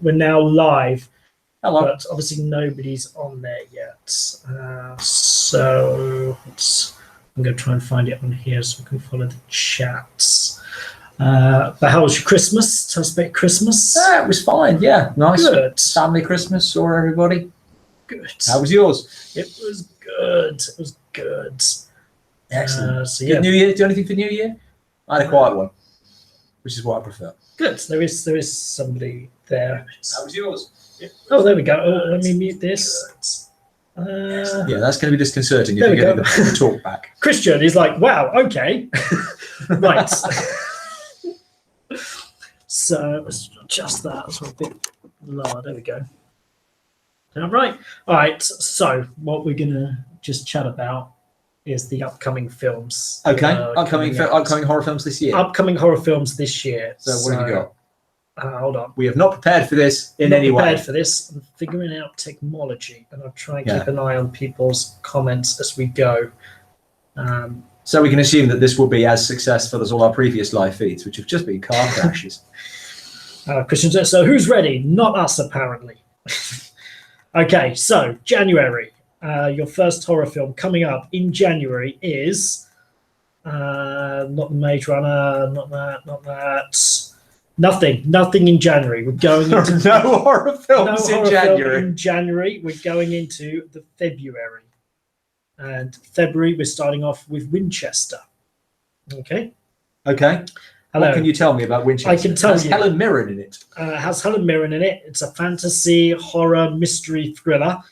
We're now live. Hello. But obviously nobody's on there yet. So I'm going to try and find it on here so we can follow the chats. But how was your Christmas? Tell us about Christmas. It was fine, yeah. Nice. Good. Family Christmas, saw everybody. Good. How was yours? It was good. It was good. Excellent. So, yeah. Good New Year? Do anything for New Year? I had a quiet one, which is what I prefer. Good. There is somebody there. How was yours? Oh, there we go. Oh, let me mute this. Yeah, that's going to be disconcerting if there you we get go. the talk back. Christian is like, wow, okay. Right. So let's adjust that. That's a bit lower. There we go. All right. All right. So what we're going to just chat about is the upcoming films. Okay. Upcoming horror films this year. Upcoming horror films this year. So what have you got? Hold on. We have not prepared for this in any way. Prepared for this. I'm figuring out technology, and I'll try and keep an eye on people's comments as we go. So we can assume that this will be as successful as all our previous live feeds, which have just been car crashes. Christian says, so who's ready? Not us, apparently. Okay, so January. Your first horror film coming up in January is not the Maze Runner, not that. Nothing in January. We're going into no horror films in January. In January, we're going into the February. And February, we're starting off with Winchester. Okay. Okay. Hello. What can you tell me about Winchester? I can tell you. Helen Mirren in it. Has Helen Mirren in it. It's a fantasy, horror, mystery thriller.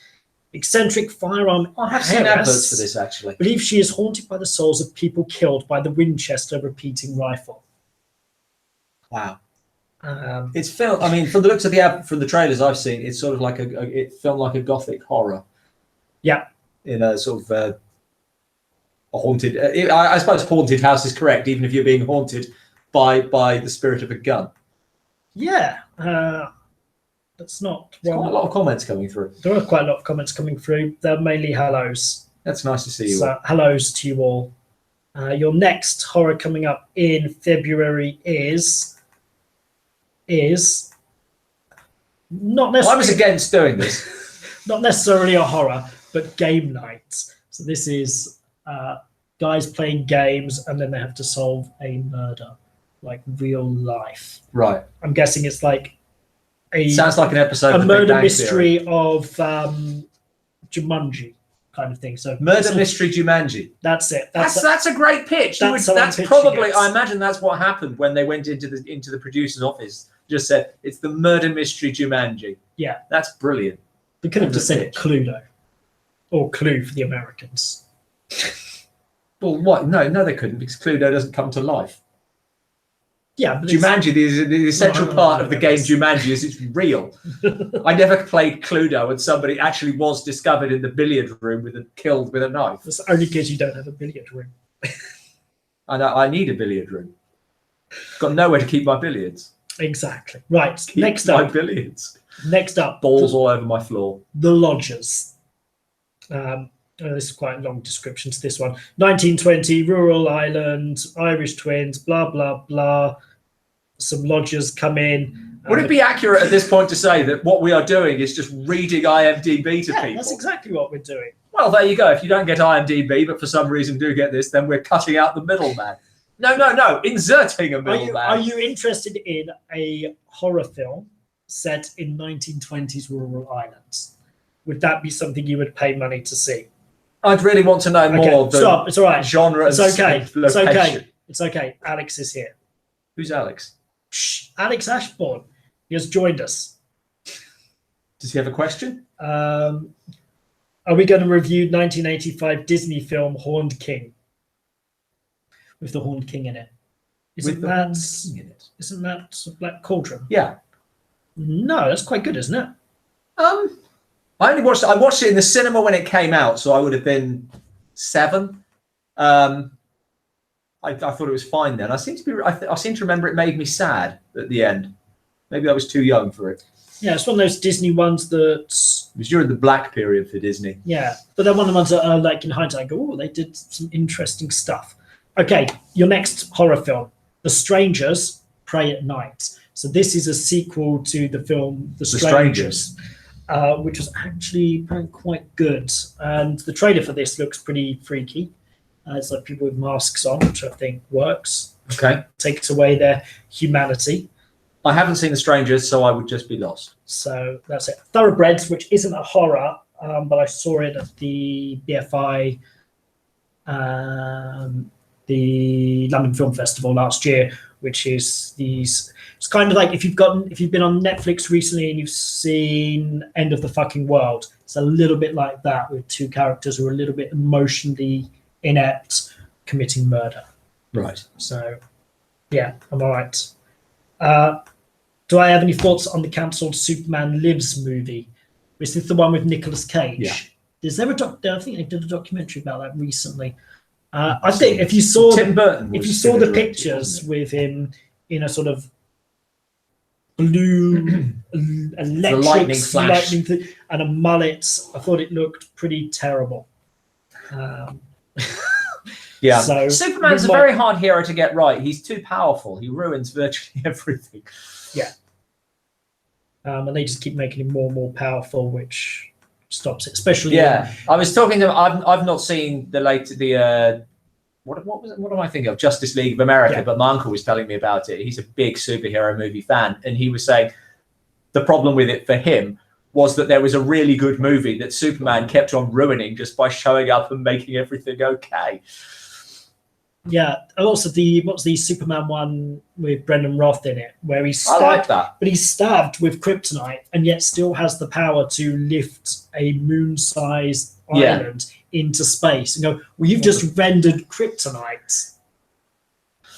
Eccentric firearm I have seen adverts for this, actually. Believes she is haunted by the souls of people killed by the Winchester repeating rifle. Wow. It's filmed. I mean, from the looks of from the trailers I've seen, it's sort of like it filmed like a gothic horror. Yeah. In a sort of a haunted. I suppose haunted house is correct, even if you're being haunted by the spirit of a gun. Yeah. That's not. Quite a lot of comments coming through. There are quite a lot of comments coming through. They're mainly hellos. That's nice to see you. So hellos to you all. Your next horror coming up in February is not necessarily. I was against doing this. Not necessarily a horror, but game night. So this is guys playing games and then they have to solve a murder, like real life. Right. I'm guessing it's like sounds like an episode of a the Big murder Bang mystery Theory. of Jumanji kind of thing. So murder mystery Jumanji. That's it. That's a great pitch. That's probably. I imagine that's what happened when they went into the producer's office. Just said it's the murder mystery Jumanji. Yeah, that's brilliant. We could have just said Cluedo, or Clue for the Americans. Well, what? No, they couldn't because Cluedo doesn't come to life. Yeah, but Jumanji, the essential part of the game Jumanji is it's real. I never played Cluedo and somebody actually was discovered in the billiard room killed with a knife. That's only because you don't have a billiard room. I need a billiard room. Got nowhere to keep my billiards. Exactly. Right. Next up. My billiards. Next up. Balls all over my floor. The Lodgers. This is quite a long description to this one. 1920, rural Ireland, Irish twins, blah, blah, blah. Some lodgers come in. Would it be accurate at this point to say that what we are doing is just reading IMDb to people? That's exactly what we're doing. Well, there you go. If you don't get IMDb, but for some reason do get this, then we're cutting out the middleman. No. Inserting a middleman. Are you interested in a horror film set in 1920s rural Ireland? Would that be something you would pay money to see? I'd really want to know more of the Stop. It's all right. Genre it's okay. Location. It's okay. It's okay. Alex is here. Who's Alex? Shh. Alex Ashbourne. He has joined us. Does he have a question? Are we going to review 1985 Disney film Horned King? With the Horned King in it. Isn't that Black Cauldron? Yeah. No, that's quite good, isn't it? I watched it in the cinema when it came out, so I would have been 7. I thought it was fine then. I seem to remember it made me sad at the end. Maybe I was too young for it. Yeah, it's one of those Disney ones that... It was during the black period for Disney. Yeah, but they're one of the ones that are like in hindsight, go, oh, they did some interesting stuff. Okay, your next horror film, The Strangers Pray at Night. So this is a sequel to the film The Strangers, which was actually quite good. And the trailer for this looks pretty freaky. It's like people with masks on, which I think works. Okay. Takes away their humanity. I haven't seen The Strangers, so I would just be lost. So that's it. Thoroughbreds, which isn't a horror, but I saw it at the BFI, the London Film Festival last year, which is these. It's kind of like if you've been on Netflix recently and you've seen End of the Fucking World. It's a little bit like that with two characters who are a little bit emotionally inept, committing murder. Right. So, yeah, I'm all right. Do I have any thoughts on the cancelled Superman Lives movie? Is this the one with Nicolas Cage? Yeah. Is there I think they did a documentary about that recently. I think if you saw Tim Burton, if you saw the pictures with him in a sort of blue electric lightning flash thing, and a mullet, I thought it looked pretty terrible. Yeah, so Superman's a very hard hero to get right. He's too powerful. He ruins virtually everything. Yeah. And they just keep making him more and more powerful, which stops it. Especially I was talking to him. I've not seen what was it? What am I thinking of? Justice League of America. Yeah. But my uncle was telling me about it. He's a big superhero movie fan, and he was saying the problem with it for him was that there was a really good movie that Superman kept on ruining just by showing up and making everything okay. Yeah, also what's the Superman one with Brendan Roth in it, where he's stabbed, I like that, but he's stabbed with kryptonite and yet still has the power to lift a moon-sized island into space and go, well, you've just rendered kryptonite.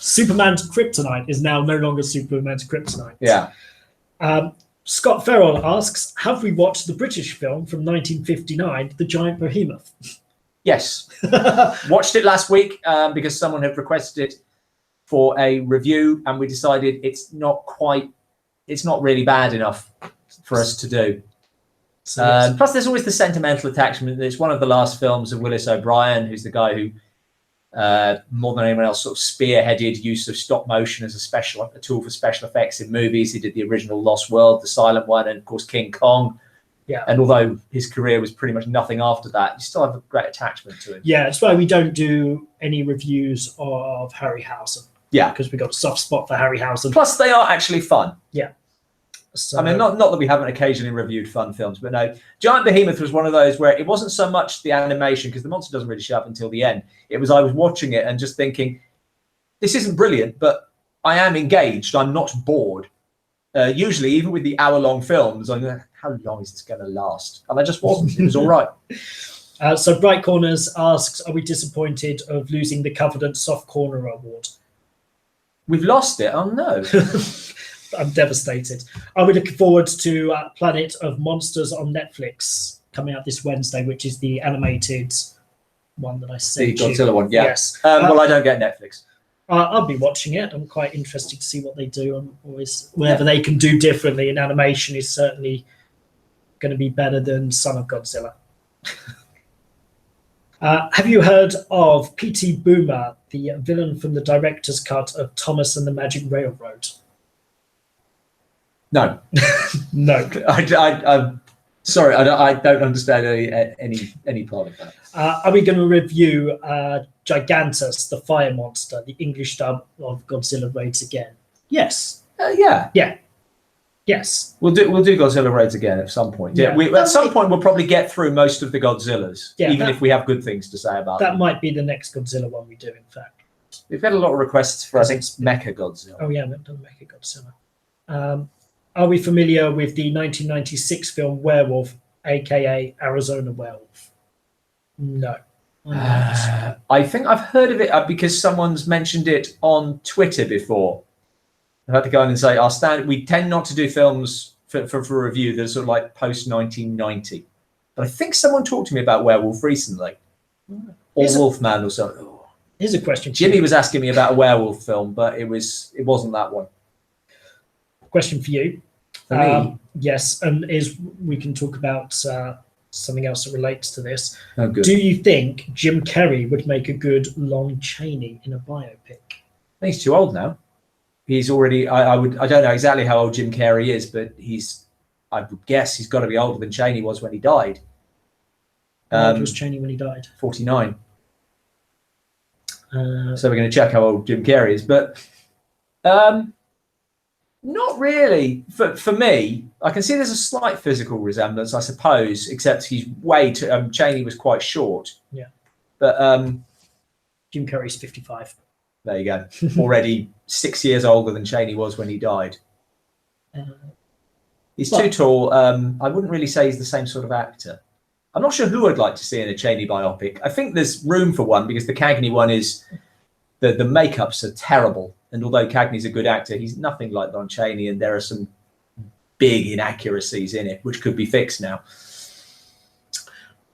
Superman's kryptonite is now no longer Superman's kryptonite. Yeah. Scott Farrell asks, have we watched the British film from 1959, The Giant Behemoth? Yes. Watched it last week because someone had requested it for a review, and we decided it's not really bad enough for us to do. So, yes. Plus, there's always the sentimental attachment. It's one of the last films of Willis O'Brien, who's the guy who, more than anyone else, sort of spearheaded use of stop motion as a tool for special effects in movies. He did the original Lost World, the silent one, and of course King Kong. Yeah. And although his career was pretty much nothing after that, you still have a great attachment to him. Yeah, that's why we don't do any reviews of Harryhausen. Yeah. Because we got a soft spot for Harryhausen. Plus, they are actually fun. Yeah. So, I mean, not that we haven't occasionally reviewed fun films, but no. Giant Behemoth was one of those where it wasn't so much the animation, because the monster doesn't really show up until the end. It was I was watching it and just thinking, this isn't brilliant, but I am engaged. I'm not bored. Usually, even with the hour-long films, I'm like, how long is this going to last? And I just wasn't. It was all right. So Bright Corners asks, are we disappointed of losing the Covenant Soft Corner Award? We've lost it. Oh, no. I'm devastated. Are we looking forward to Planet of Monsters on Netflix coming out this Wednesday, which is the animated one that I sent The Godzilla one, yeah. Yes. Well, I don't get Netflix. I'll be watching it. I'm quite interested to see what they do. I'm always whatever they can do differently in animation is certainly going to be better than Son of Godzilla. Have you heard of P.T. Boomer, the villain from the director's cut of Thomas and the Magic Railroad? No. No. I'm sorry. I don't understand any part of that. Are we going to review Gigantus, the fire monster, the English dub of Godzilla Raids Again? Yes. Yeah. Yeah. Yes. We'll do Godzilla Raids Again at some point. Yeah. At some point we'll probably get through most of the Godzillas, even if we have good things to say about them. That might be the next Godzilla one we do, in fact. We've had a lot of requests for, I think, Mecha Godzilla. Oh, yeah, we've done Mecha Godzilla. Are we familiar with the 1996 film Werewolf, aka Arizona Werewolf? No. I think I've heard of it because someone's mentioned it on Twitter before. I had to go in and say, we tend not to do films for review that are sort of like post 1990. But I think someone talked to me about Werewolf recently. Or Wolfman or something. Here's a question. Jimmy was asking me about a werewolf film, but it wasn't that one. Question for you. For me? Yes, and we can talk about something else that relates to this. Oh, good. Do you think Jim Carrey would make a good Lon Chaney in a biopic? He's too old now. he's already. I don't know exactly how old Jim Carrey is, but I would guess he's got to be older than Chaney was when he died. How old was Chaney when he died? 49. So we're going to check how old Jim Carrey is, but not really. For me, I can see there's a slight physical resemblance, I suppose, except he's way too. Chaney was quite short. Yeah. But Jim Carrey's 55. There you go. Already 6 years older than Chaney was when he died. He's too tall. I wouldn't really say he's the same sort of actor. I'm not sure who I'd like to see in a Chaney biopic. I think there's room for one because the Cagney one is the makeups are terrible. And although Cagney's a good actor, he's nothing like Lon Chaney, and there are some big inaccuracies in it, which could be fixed now.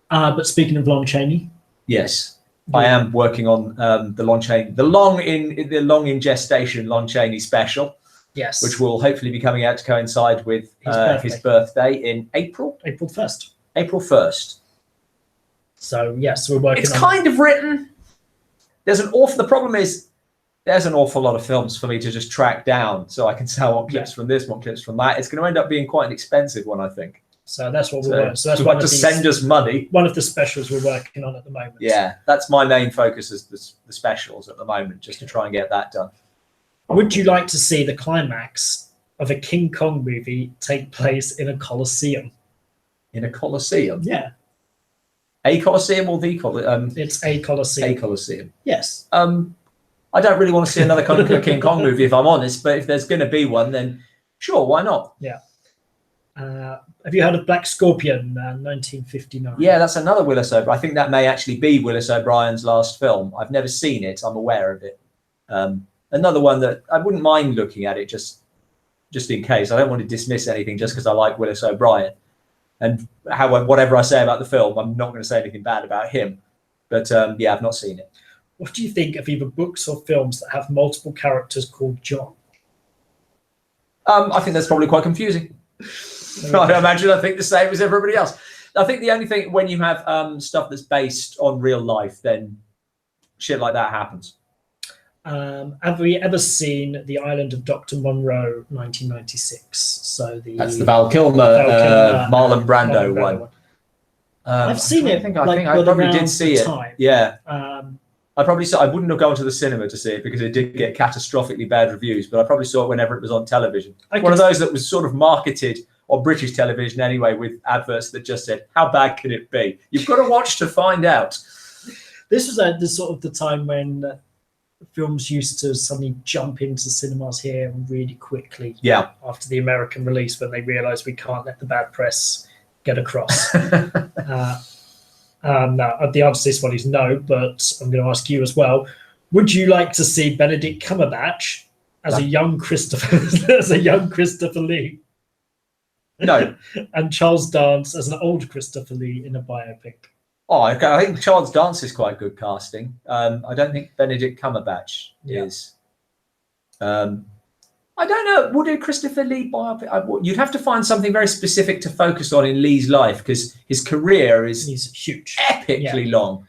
But speaking of Lon Chaney, yes, I am working on the Lon Chaney, the long in gestation Lon Chaney special. Yes, which will hopefully be coming out to coincide with his birthday in April. April 1st. April 1st. So yes, we're working. It's on kind of written. The problem is there's an awful lot of films for me to just track down, so I can tell what clips from this, what clips from that. It's going to end up being quite an expensive one, I think. So that's what we're working. So that's one to send us money. One of the specials we're working on at the moment. Yeah, that's my main focus is the specials at the moment, just to try and get that done. Would you like to see the climax of a King Kong movie take place in a Colosseum? In a Colosseum? Yeah. A Colosseum or the Colosseum? It's a Colosseum. A Colosseum. Yes. I don't really want to see another King Kong movie, if I'm honest, but if there's going to be one, then sure, why not? Yeah. Have you heard of Black Scorpion, 1959? Yeah, that's another Willis O'Brien. I think that may actually be Willis O'Brien's last film. I've never seen it. I'm aware of it. Another one that I wouldn't mind looking at it just in case. I don't want to dismiss anything just because I like Willis O'Brien. And whatever I say about the film, I'm not going to say anything bad about him. But yeah, I've not seen it. What do you think of either books or films that have multiple characters called John? I think that's probably quite confusing. I think the same as everybody else. I think the only thing when you have stuff that's based on real life, then shit like that happens. Have we ever seen The Island of Dr. Monroe, 1996? So that's the Val Kilmer, Marlon Brando one. I've seen it. I think I probably did see it. Time. Yeah. I wouldn't have gone to the cinema to see it because it did get catastrophically bad reviews, but I probably saw it whenever it was on television. One of those that was sort of marketed on British television anyway, with adverts that just said, "How bad can it be? You've got to watch to find out." This was the time when films used to suddenly jump into cinemas here really quickly. Yeah. After the American release, when they realised we can't let the bad press get across. No, the answer to this one is no, but I'm going to ask you as well. Would you like to see Benedict Cumberbatch as a young Christopher Lee? No. And Charles Dance as an old Christopher Lee in a biopic? Oh, I think Charles Dance is quite good casting. I don't think Benedict Cumberbatch is. I don't know. Would a Christopher Lee biopic? You'd have to find something very specific to focus on in Lee's life because his career is huge, epically long.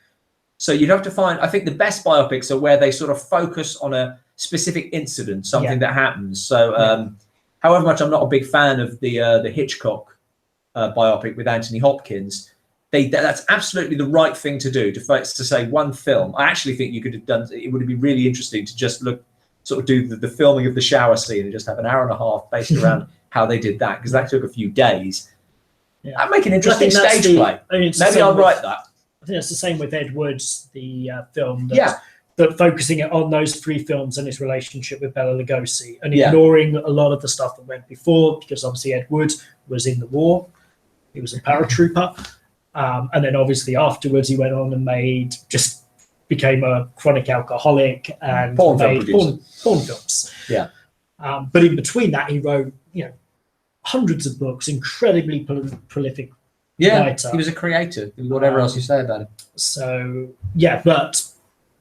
So you'd have to find. I think the best biopics are where they sort of focus on a specific incident, something that happens. So, however much I'm not a big fan of the Hitchcock biopic with Anthony Hopkins, that's absolutely the right thing to do. To say one film. I actually think you could have done. It would be really interesting to just do the filming of the shower scene and just have an hour and a half based around how they did that, because that took a few days. Yeah. That'd make an interesting stage play. Maybe I'll write that. I think that's the same with Ed Wood's, the film. But focusing it on those three films and his relationship with Bela Lugosi and ignoring a lot of the stuff that went before, because obviously Ed Wood was in the war. He was a paratrooper. And then obviously afterwards he went on and became a chronic alcoholic and made porn films. Yeah. But in between that, he wrote, hundreds of books, incredibly prolific writer. He was a creator, whatever else you say about him. So,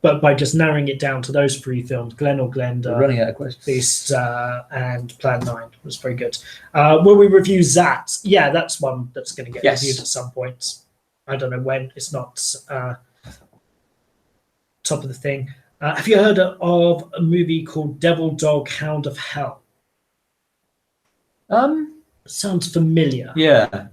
but by just narrowing it down to those three films, Glen or Glenda, we're running out of questions. Beast, and Plan 9 was very good. Will we review Zat? Yeah, that's one that's going to get reviewed at some point. I don't know when. It's not top of the thing. Have you heard of a movie called Devil Dog Hound of Hell? Sounds familiar. Yeah.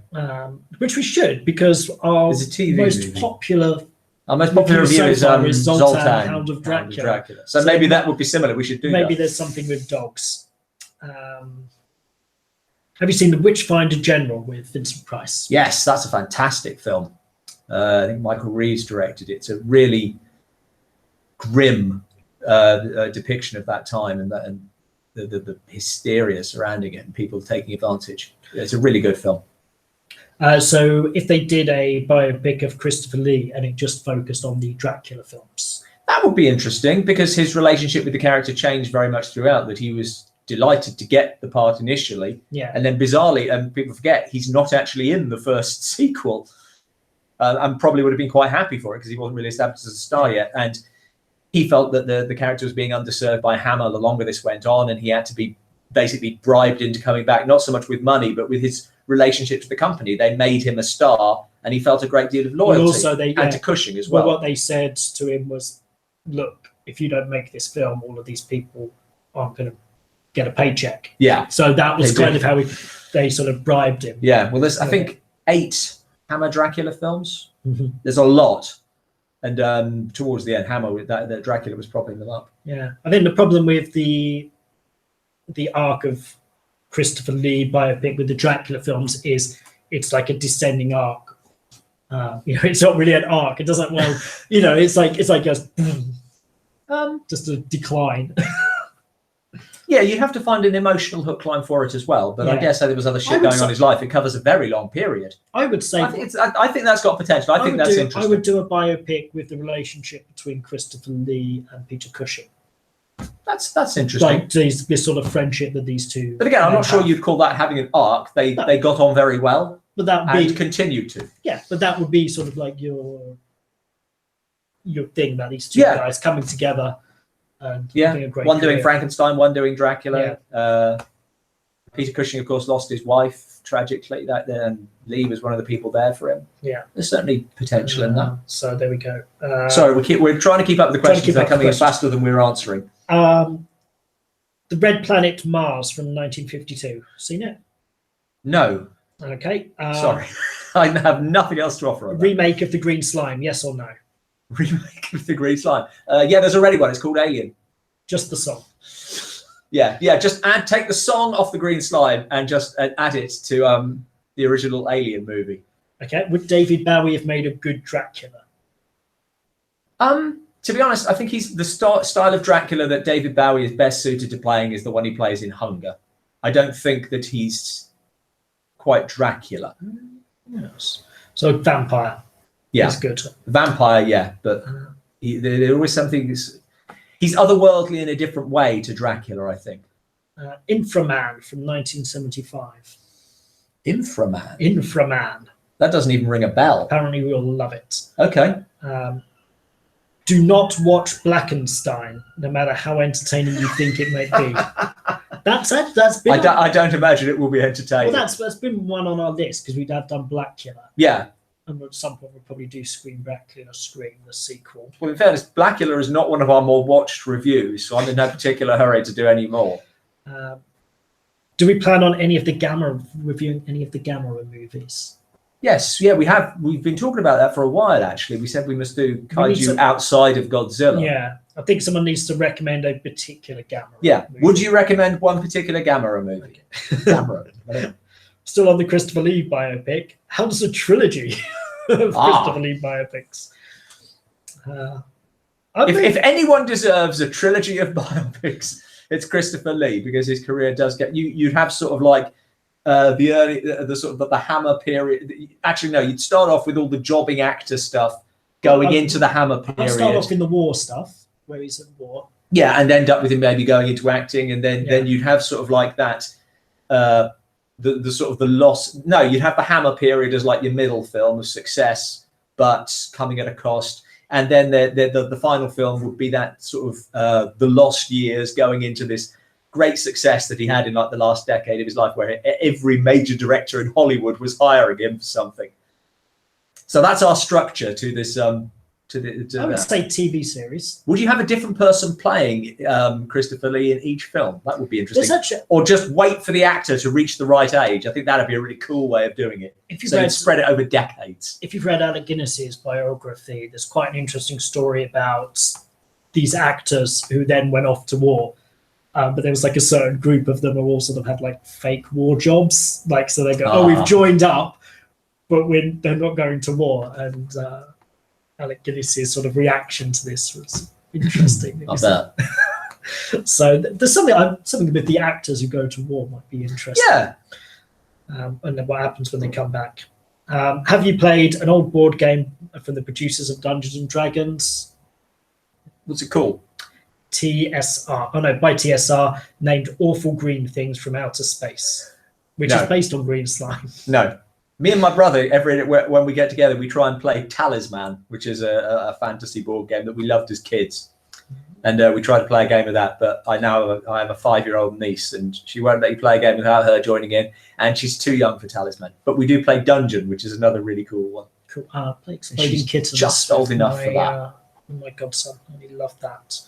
Which we should, because our It's a TV most movie. popular Our most popular review so is far is Zoltan, Zoltan, Hound of Dracula. So So maybe that would be similar. We should do maybe that. there's something with dogs. Have you seen The Witchfinder General with Vincent Price? Yes, that's a fantastic film. I think Michael Reeves directed it. It's a really grim depiction of that time and the hysteria surrounding it and people taking advantage. It's a really good film. So if they did a biopic of Christopher Lee and it just focused on the Dracula films, that would be interesting because his relationship with the character changed very much throughout. That he was delighted to get the part initially, and then bizarrely, and people forget, he's not actually in the first sequel, and probably would have been quite happy for it because he wasn't really established as a star yet. And he felt that the character was being underserved by Hammer the longer this went on, and he had to be basically bribed into coming back, not so much with money, but with his relationship to the company. They made him a star, and he felt a great deal of loyalty. also and to Cushing as well. What they said to him was, look, if you don't make this film, all of these people aren't going to get a paycheck. Yeah. So that was kind of how they sort of bribed him. Yeah. Well, there's, I think, 8 Hammer Dracula films. Mm-hmm. There's a lot. And towards the end, Hammer, that Dracula was propping them up. Yeah. I think the problem with the arc of Christopher Lee biopic with the Dracula films is it's like a descending arc. It's not really an arc. It doesn't, it's like just a decline. Yeah, you have to find an emotional hook line for it as well. But I guess there was other shit going on in his life. It covers a very long period. I would say I think that's got potential. I think that's interesting. I would do a biopic with the relationship between Christopher Lee and Peter Cushing. That's interesting. Like this sort of friendship that these two. But again, I'm not sure you'd call that having an arc. They got on very well, but that would be continued to. Yeah, but that would be sort of like your thing, that these two guys coming together. And a great one career. doing Frankenstein, one doing Dracula. Peter Cushing, of course, lost his wife tragically. And Lee was one of the people there for him. Yeah, there's certainly potential in that. So there we go. Sorry, we're trying to keep up with the questions. They're coming in faster than we're answering. The Red Planet Mars from 1952. Seen it? No. Okay. Sorry, I have nothing else to offer. Remake of The Green Slime. Yes or no? Remake of The Green Slime. There's already one. It's called Alien. Just the song. Yeah. Just take the song off The Green Slime and just add it to the original Alien movie. Okay. Would David Bowie have made a good Dracula? To be honest, I think he's the style of Dracula that David Bowie is best suited to playing is the one he plays in Hunger. I don't think that he's quite Dracula. Yes. So vampire. Yeah, that's good. Vampire, yeah, but there's always something. He's otherworldly in a different way to Dracula, I think. Inframan from 1975. Inframan. Inframan. That doesn't even ring a bell. Apparently, we'll love it. Okay. Do not watch Blackenstein, no matter how entertaining you think it may be. That's been. I don't imagine it will be entertaining. Well, that's been one on our list because we'd have done Blackula. Yeah. And at some point we'll probably do Scream Dracula or Scream the sequel. Well, in fairness, Blackula is not one of our more watched reviews, so I'm in no particular hurry to do any more. Do we plan on reviewing any of the Gamera movies? Yes, yeah, we have. We've been talking about that for a while, actually. We said we must do kaiju outside of Godzilla. Yeah, I think someone needs to recommend a particular Gamera movie. Would you recommend one particular Gamera movie? Okay. Gamera. Still on the Christopher Lee biopic. How does a trilogy of Christopher Lee biopics? If anyone deserves a trilogy of biopics, it's Christopher Lee, because his career does get you'd have sort of like the Hammer period. Actually, no, you'd start off with all the jobbing actor stuff going into the Hammer period. I'll start off in the war stuff, where he's at war. Yeah, and end up with him maybe going into acting, and then you'd have sort of like that. The sort of the loss. No, you'd have the Hammer period as like your middle film of success, but coming at a cost. And then the final film would be that sort of the lost years going into this great success that he had in like the last decade of his life, where every major director in Hollywood was hiring him for something. So that's our structure to this I would say TV series. Would you have a different person playing Christopher Lee in each film? That would be interesting. Or just wait for the actor to reach the right age. I think that'd be a really cool way of doing it. If you'd spread it over decades. If you've read Alec Guinness's biography, there's quite an interesting story about these actors who then went off to war. But there was like a certain group of them who all sort of had like fake war jobs. Like, so they go, we've joined up, but they're not going to war. And Alec Guinness's sort of reaction to this was interesting. I bet. So there's something with the actors who go to war might be interesting. Yeah. And then what happens when they come back. Have you played an old board game from the producers of Dungeons and Dragons? What's it called? TSR. Oh no, by TSR, named Awful Green Things from Outer Space, which is based on green slime. No. Me and my brother, when we get together, we try and play Talisman, which is a fantasy board game that we loved as kids. And we try to play a game of that. But I have a 5-year-old niece, and she won't let you play a game without her joining in. And she's too young for Talisman. But we do play Dungeon, which is another really cool one. Cool. Play Exploding Kittens. Just old enough for that. Oh my godson, I really love that.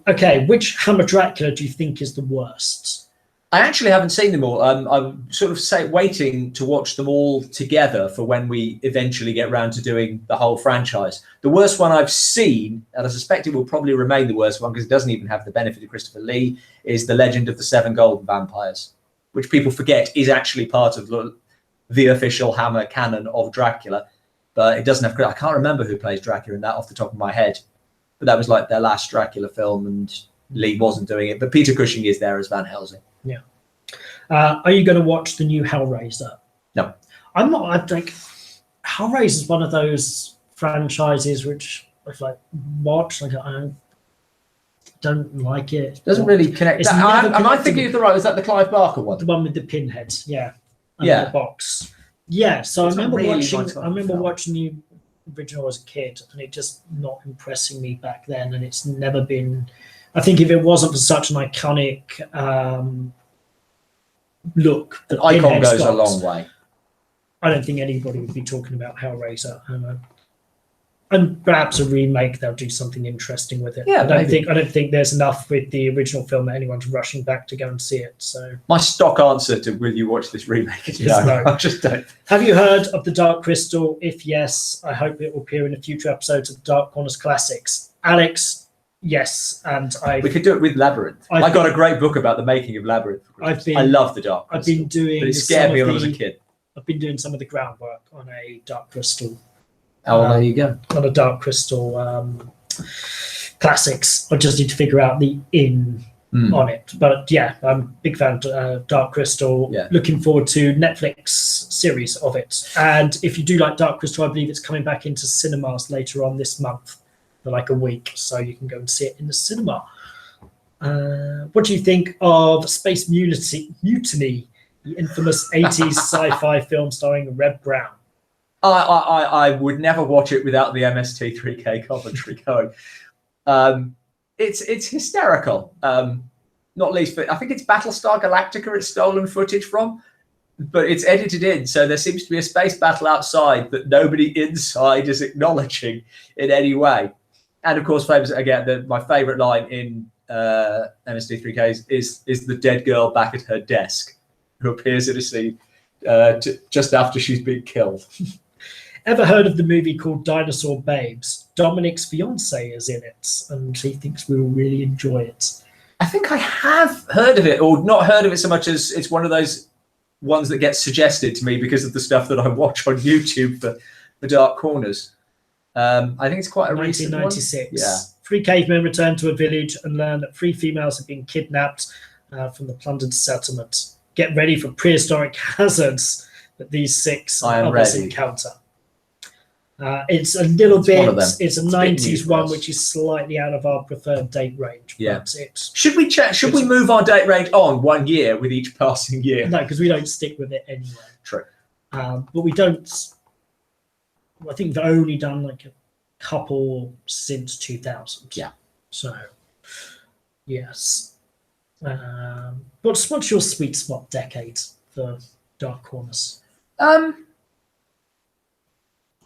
Okay, which Hammer Dracula do you think is the worst? I actually haven't seen them all. I'm sort of waiting to watch them all together for when we eventually get around to doing the whole franchise. The worst one I've seen, and I suspect it will probably remain the worst one because it doesn't even have the benefit of Christopher Lee, is The Legend of the Seven Golden Vampires, which people forget is actually part of the official Hammer canon of Dracula. But it doesn't have. I can't remember who plays Dracula in that off the top of my head. But that was like their last Dracula film, and Lee wasn't doing it. But Peter Cushing is there as Van Helsing. Yeah. Are you going to watch the new Hellraiser? No. I'm not. I think Hellraiser is one of those franchises which I've watched. I don't like it. Doesn't really connect. Am I thinking of the right? Is that the Clive Barker one? The one with the pinhead. Yeah. Yeah. The box. Yeah. So I remember watching the original as a kid, and it just not impressing me back then. And it's never been. I think if it wasn't for such an iconic look, an icon goes a long way. I don't think anybody would be talking about Hellraiser, and perhaps a remake. They'll do something interesting with it. Yeah, I don't think there's enough with the original film that anyone's rushing back to go and see it. So my stock answer to will you watch this remake is no. I just don't. Have you heard of the Dark Crystal? If yes, I hope it will appear in a future episodes of the Dark Corners Classics. Alex. Yes, and we could do it with Labyrinth. I got a great book about the making of Labyrinth. I love the Dark Crystal. I've been doing. But it scared me when I was a kid. I've been doing some of the groundwork on a Dark Crystal. Oh, there you go. On a Dark Crystal Classics. I just need to figure out the on it. But yeah, I'm a big fan of Dark Crystal. Yeah. Looking forward to Netflix series of it. And if you do like Dark Crystal, I believe it's coming back into cinemas later on this month. For like a week, so you can go and see it in the cinema. What do you think of Space Mutiny, the infamous 80s sci-fi film starring Reb Brown? I would never watch it without the MST3K commentary going. It's hysterical. Not least, but I think it's Battlestar Galactica it's stolen footage from, but it's edited in, so there seems to be a space battle outside that nobody inside is acknowledging in any way. And of course, famous again, my favourite line in MST3K is the dead girl back at her desk, who appears in a scene just after she's been killed. Ever heard of the movie called Dinosaur Babes? Dominic's fiance is in it, and he thinks we will really enjoy it. I think I have heard of it, or not heard of it so much as it's one of those ones that gets suggested to me because of the stuff that I watch on YouTube for Dark Corners. I think it's quite a 1996. Recent one. Yeah. 3 cavemen return to a village and learn that 3 females have been kidnapped from the plundered settlement. Get ready for prehistoric hazards that these 6 others encounter. It's a little bit. It's a 90s one, which is slightly out of our preferred date range. Yeah. But should we check? Should we move our date range on 1 year with each passing year? No, because we don't stick with it anyway. True. But we don't. I think they've only done like a couple since 2000. Yeah. So, yes. What's your sweet spot decade for Dark Corners?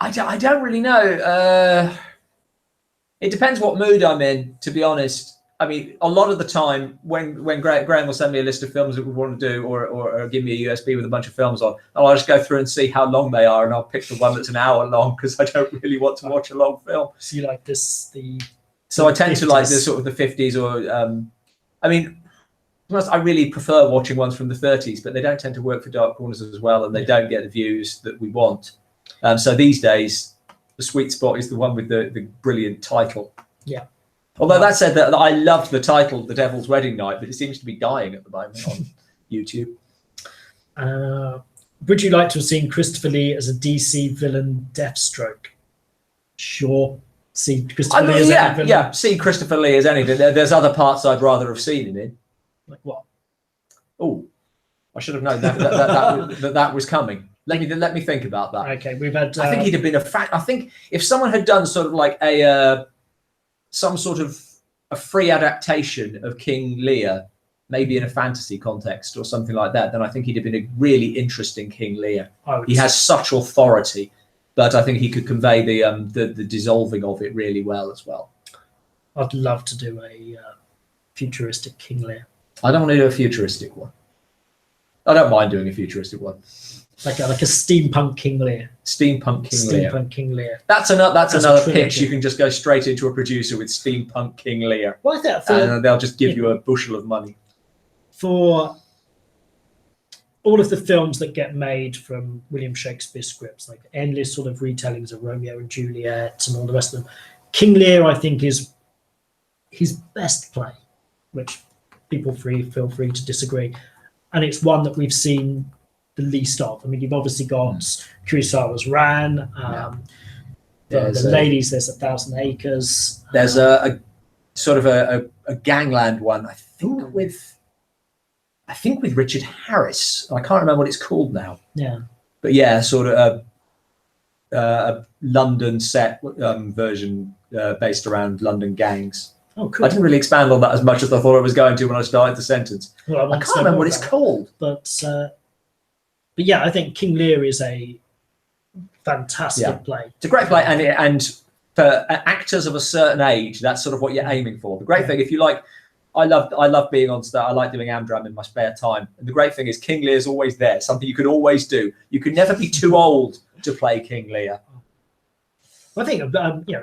I don't really know. It depends what mood I'm in, to be honest. I mean, a lot of the time when Graham will send me a list of films that we want to do, or give me a USB with a bunch of films on, and I'll just go through and see how long they are, and I'll pick the one that's an hour long because I don't really want to watch a long film. So you like So I tend to like the sort of the 50s, or I mean, I really prefer watching ones from the 30s, but they don't tend to work for Dark Corners as well, and they don't get the views that we want. So these days, the sweet spot is the one with the brilliant title. Yeah. Although that said, that I loved the title, The Devil's Wedding Night, but it seems to be dying at the moment on YouTube. Would you like to have seen Christopher Lee as a DC villain, Deathstroke? Sure. See Christopher Lee as any villain. Yeah, see Christopher Lee as anything. There's other parts I'd rather have seen him in. Like what? Oh, I should have known that was coming. Let me think about that. Okay, we've had. I think he'd have been I think if someone had done sort of like some sort of a free adaptation of King Lear, maybe in a fantasy context or something like that, then I think he'd have been a really interesting King Lear. He has such authority, but I think he could convey the dissolving of it really well as well. I'd love to do a futuristic King Lear. I don't want to do a futuristic one. I don't mind doing a futuristic one. Like a steampunk King Lear. Steampunk King Lear. That's another pitch. You can just go straight into a producer with steampunk King Lear. Well, I think and they'll just give you a bushel of money. For all of the films that get made from William Shakespeare scripts, like endless sort of retellings of Romeo and Juliet and all the rest of them, King Lear, I think, is his best play, which people feel free to disagree. And it's one that we've seen the least of. I mean, you've obviously got Kurosawa's Ran, the Ladies, there's 1,000 Acres. There's a sort of a gangland one, I think with Richard Harris. I can't remember what it's called now. Yeah. But yeah, sort of a London set version based around London gangs. Oh, cool. I didn't really expand on that as much as I thought I was going to when I started the sentence. Well, I can't remember what it's called. But yeah, I think King Lear is a fantastic play. It's a great play, and for actors of a certain age, that's sort of what you're aiming for. The great thing, if you like, I love being on stage. I like doing Amdram in my spare time. And the great thing is King Lear is always there, something you could always do. You could never be too old to play King Lear. I think, in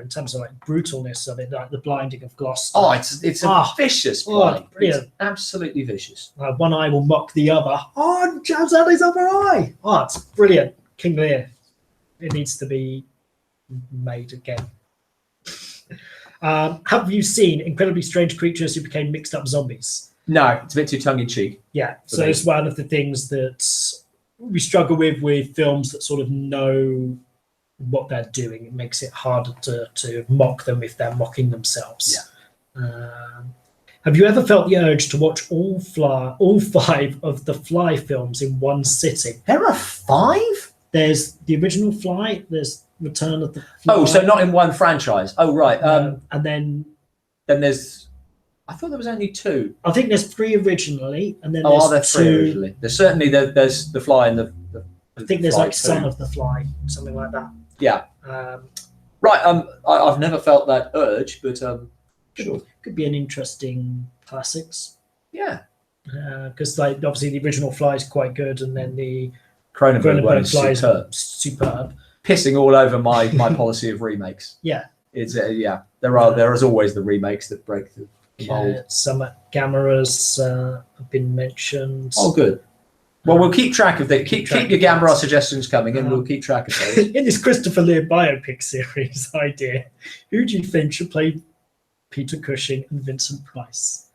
terms of like brutalness of it, like the blinding of Gloucester. Oh, it's a vicious play. Brilliant. It's absolutely vicious. One eye will mock the other. Oh, jabs out his other eye. Oh, it's brilliant. King Lear. It needs to be made again. Have you seen Incredibly Strange Creatures Who Became Mixed Up Zombies? No, it's a bit too tongue-in-cheek. Yeah, so it's one of the things that we struggle with films that sort of know what they're doing. It makes it harder to mock them if they're mocking themselves. Yeah. Have you ever felt the urge to watch all 5 of the Fly films in one sitting? There are 5? There's the original Fly, there's Return of the Fly. Oh, so not in one franchise. Oh, right. And then there's, I thought there was only 2. I think there's 3 originally, and then are there there's 3 2 originally? There's certainly there's the Fly and the I think there's like 2. Son of the Fly, something like that. Yeah. Right. I've never felt that urge, but sure. Could be an interesting classics. Yeah. Because like obviously the original Fly is quite good, and then the Cronenberg one is Fly superb. is superb. Pissing all over my policy of remakes. Yeah. It's there is always the remakes that break the mold. Some Gamera's have been mentioned. Oh, good. Well, we'll keep track of that. Keep your Gamera suggestions coming, and we'll keep track of those. In this Christopher Lee biopic series idea, who do you think should play Peter Cushing and Vincent Price?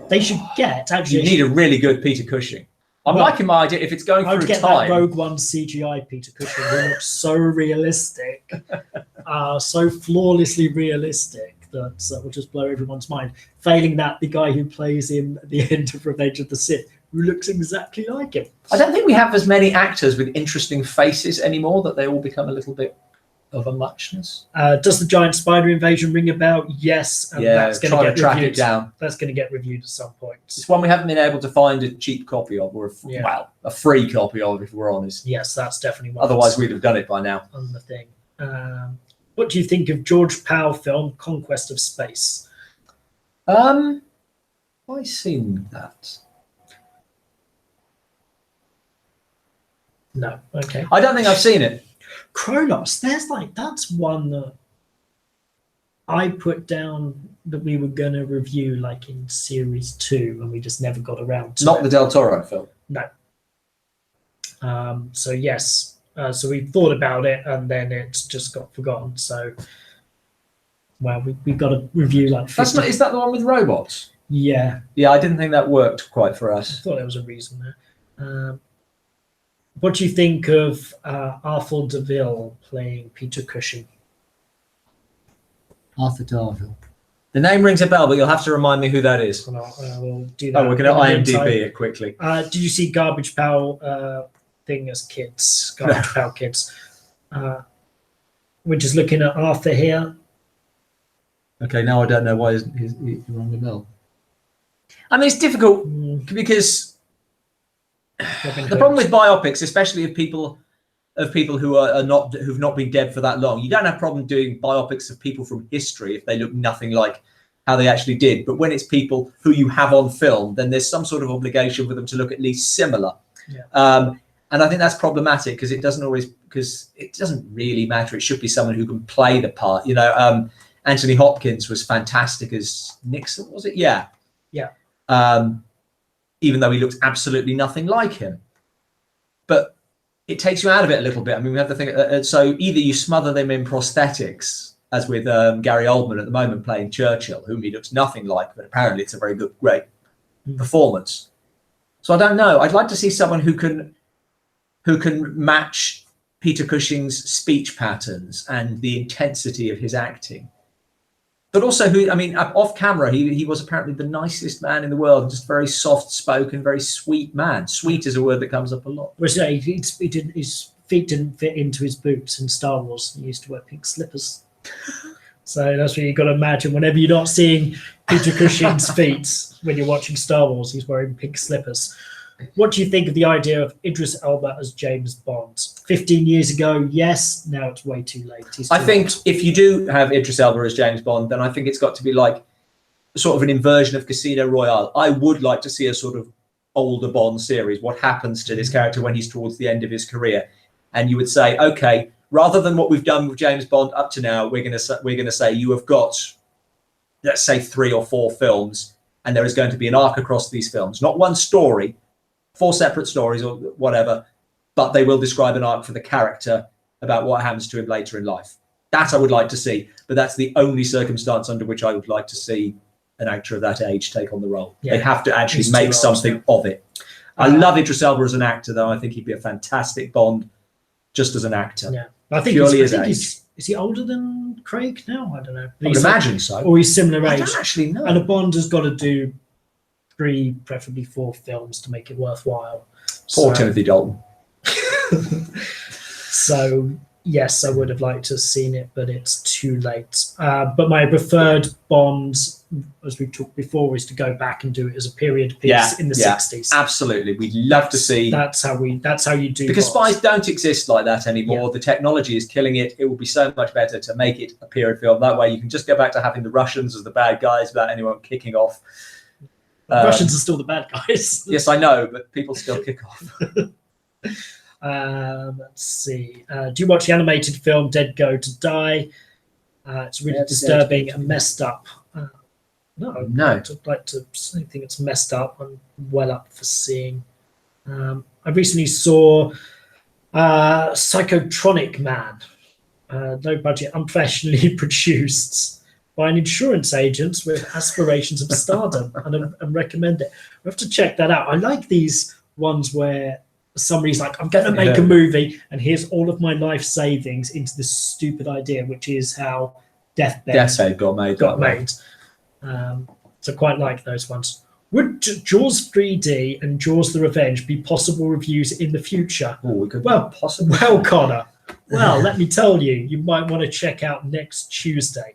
They should get You need a really good Peter Cushing. I'm liking my idea. If it's going through get time, that Rogue One CGI Peter Cushing who looks so realistic, so flawlessly realistic that will just blow everyone's mind. Failing that, the guy who plays him at the end of Revenge of the Sith, who looks exactly like him. I don't think we have as many actors with interesting faces anymore, that they all become a little bit of a muchness. Does the giant spider invasion ring a bell? Yes, and that's going to get track reviewed. it down. That's going to get reviewed at some point. It's one we haven't been able to find a cheap copy of, or a free copy of, if we're honest. Yes, that's definitely one. Otherwise, we'd have done it by now. On the thing. What do you think of George Powell film Conquest of Space? Have I seen that? No. Okay. I don't think I've seen it. Kronos. That's one that I put down that we were going to review like in series 2, and we just never got around to Not the Del Toro film. No. So yes. So we thought about it, and then it just got forgotten. So, well, we got to review like. 50. That's not. Is that the one with robots? Yeah. Yeah, I didn't think that worked quite for I us. thought there was a reason there. What do you think of Arthur Deville playing Peter Cushing? Arthur Darvill. The name rings a bell, but you'll have to remind me who that is. We'll do that. Oh, we're going to IMDb it quickly. Did you see Garbage Pail thing as kids? Garbage Pail Kids. We're just looking at Arthur here. Okay, now I don't know why he's rung the bell. I mean, it's difficult because the problem with biopics, especially of people who've not been dead for that long, you don't have a problem doing biopics of people from history if they look nothing like how they actually did. But when it's people who you have on film, then there's some sort of obligation for them to look at least similar. Yeah. And I think that's problematic because it doesn't really matter. It should be someone who can play the part. You know, Anthony Hopkins was fantastic as Nixon, was it? Yeah. Yeah. Even though he looks absolutely nothing like him. But it takes you out of it a little bit. I mean, we have to think, so either you smother them in prosthetics, as with Gary Oldman at the moment playing Churchill, whom he looks nothing like, but apparently it's a very good, great performance. So I don't know. I'd like to see someone who can match Peter Cushing's speech patterns and the intensity of his acting. But also, off camera, he was apparently the nicest man in the world, just very soft-spoken, very sweet man. Sweet is a word that comes up a lot. His feet didn't fit into his boots in Star Wars. He used to wear pink slippers. So that's what you've got to imagine. Whenever you're not seeing Peter Cushing's feet when you're watching Star Wars, he's wearing pink slippers. What do you think of the idea of Idris Elba as James Bond? 15 years ago, yes. Now it's way too late. I think if you do have Idris Elba as James Bond, then I think it's got to be like sort of an inversion of Casino Royale. I would like to see a sort of older Bond series. What happens to this character when he's towards the end of his career? And you would say, okay, rather than what we've done with James Bond up to now, we're going to say you have got, let's say, 3 or 4 films, and there is going to be an arc across these films, not one story. 4 separate stories or whatever, but they will describe an arc for the character about what happens to him later in life. That I would like to see, but that's the only circumstance under which I would like to see an actor of that age take on the role. Yeah. They have to actually make something of it. I love Idris Elba as an actor, though. I think he'd be a fantastic Bond just as an actor. Yeah, I think is he older than Craig now? I don't know. I would imagine so. Or he's similar age. I don't actually know. And a Bond has got to do 3, preferably 4 films to make it worthwhile. Poor Timothy Dalton. So yes, I would have liked to have seen it, but it's too late. But my preferred Bond, as we talked before, is to go back and do it as a period piece in the 60s. Absolutely, we'd love to see. That's how you do. Because spies don't exist like that anymore. Yeah. The technology is killing it. It would be so much better to make it a period film. That way, you can just go back to having the Russians as the bad guys without anyone kicking off. Russians are still the bad guys. Yes, I know, but people still kick off. Let's see. Do you watch the animated film Dead Go to Die? It's really disturbing and messed up. No. I'd like to think it's messed up and well up for seeing. I recently saw Psychotronic Man, low budget, unprofessionally produced by an insurance agent with aspirations of stardom, and recommend it. We have to check that out. I like these ones where somebody's like, I'm going to make a movie, and here's all of my life savings into this stupid idea, which is how Deathbed got made. So quite like those ones. Would Jaws 3D and Jaws the Revenge be possible reviews in the future? Oh, we could possibly. Well, Connor, Well, let me tell you, you might want to check out next Tuesday,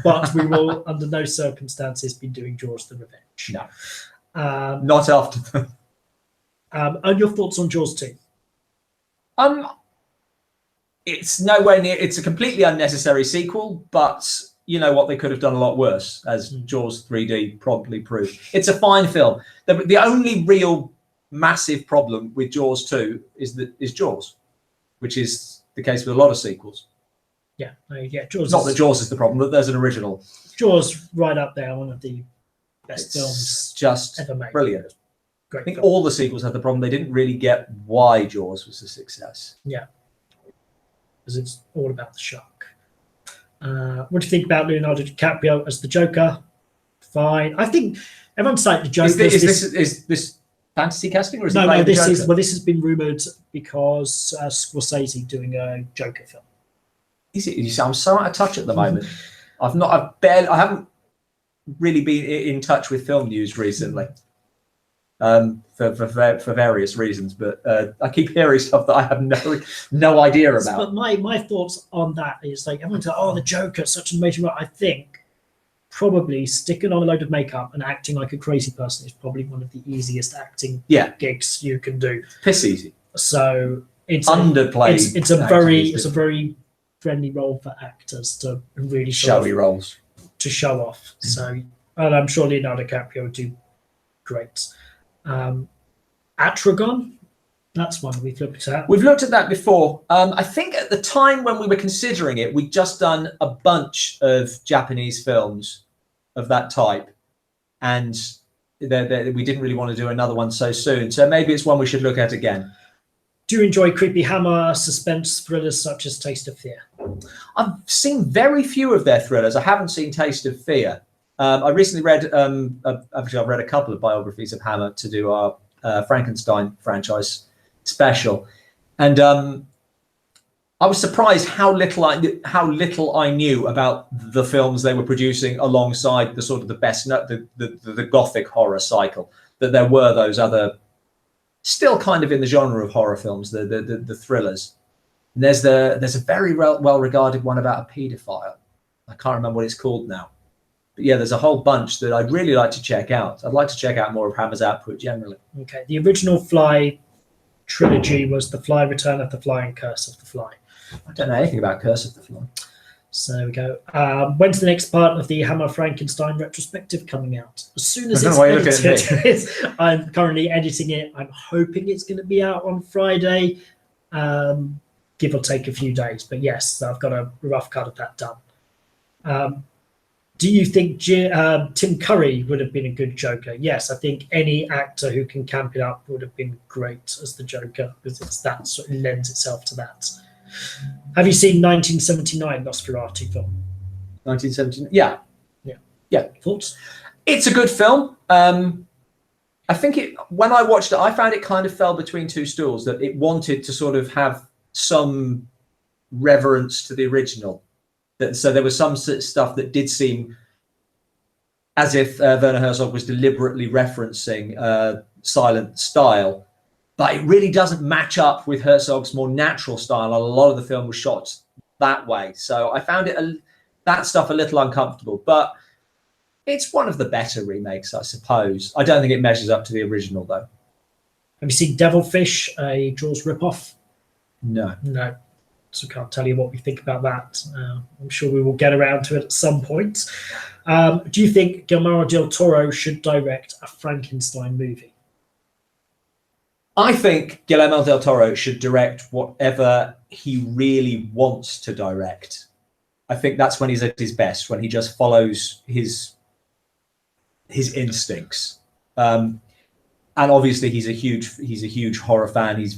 but we will, under no circumstances, be doing Jaws: The Revenge. No, not after. And your thoughts on Jaws 2? It's nowhere near. It's a completely unnecessary sequel, but you know what? They could have done a lot worse, as Jaws 3D probably proved. It's a fine film. The only real massive problem with Jaws 2 is Jaws, which is the case with a lot of sequels. Yeah, Jaws. Not that Jaws is the problem, but there's an original. Jaws right up there, one of the best films just ever made. Brilliant. Great I think film. all the sequels had the problem. They didn't really get why Jaws was a success. Yeah, because it's all about the shark. What do you think about Leonardo DiCaprio as the Joker? Fine. I think everyone's like the Joker. Is this fantasy casting, or is no? This Joker? is this has been rumored because Scorsese doing a Joker film. Is it? You see, I'm so out of touch at the moment. I haven't really been in touch with film news recently, for various reasons. But I keep hearing stuff that I have no idea about. But my thoughts on that is like everyone's like, oh, the Joker, such an amazing role. I think probably sticking on a load of makeup and acting like a crazy person is probably one of the easiest acting gigs you can do. Piss easy. So it's underplayed. It's a very friendly role for actors to really showy roles to show off. So, and I'm sure Leonardo DiCaprio would do great. Atragon, that's one we've looked at. We've looked at that before. I think at the time when we were considering it, we'd just done a bunch of Japanese films of that type, and we didn't really want to do another one so soon. So maybe it's one we should look at again. Do you enjoy creepy Hammer suspense thrillers such as Taste of Fear? I've seen very few of their thrillers. I haven't seen Taste of Fear. I recently read, actually, I've read a couple of biographies of Hammer to do our Frankenstein franchise special, and I was surprised how little I knew about the films they were producing alongside the sort of the Gothic horror cycle. That there were those other, still kind of in the genre of horror films, the thrillers. And there's a very well regarded one about a paedophile. I can't remember what it's called now. But yeah, there's a whole bunch that I'd really like to check out. I'd like to check out more of Hammer's output generally. Okay, the original Fly trilogy was The Fly, Return of the Fly, and Curse of the Fly. I don't know anything about Curse of the Fly. So there we go. When's the next part of the Hammer Frankenstein retrospective coming out? As soon as it's edited. I'm currently editing it. I'm hoping it's going to be out on Friday, give or take a few days. But yes, I've got a rough cut of that done. Do you think Tim Curry would have been a good Joker? Yes, I think any actor who can camp it up would have been great as the Joker, because that sort of lends itself to that. Have you seen 1979 Nosferatu film? 1979, yeah. Thoughts? It's a good film. I think when I watched it, I found it kind of fell between two stools. That it wanted to sort of have some reverence to the original. So there was some stuff that did seem as if Werner Herzog was deliberately referencing silent style, but it really doesn't match up with Herzog's more natural style. A lot of the film was shot that way. So I found that stuff a little uncomfortable, but it's one of the better remakes, I suppose. I don't think it measures up to the original, though. Have you seen Devilfish, a Jaws ripoff? No. So can't tell you what we think about that. I'm sure we will get around to it at some point. Do you think Guillermo del Toro should direct a Frankenstein movie? I think Guillermo del Toro should direct whatever he really wants to direct. I think that's when he's at his best, when he just follows his instincts. And obviously, he's a huge horror fan. He's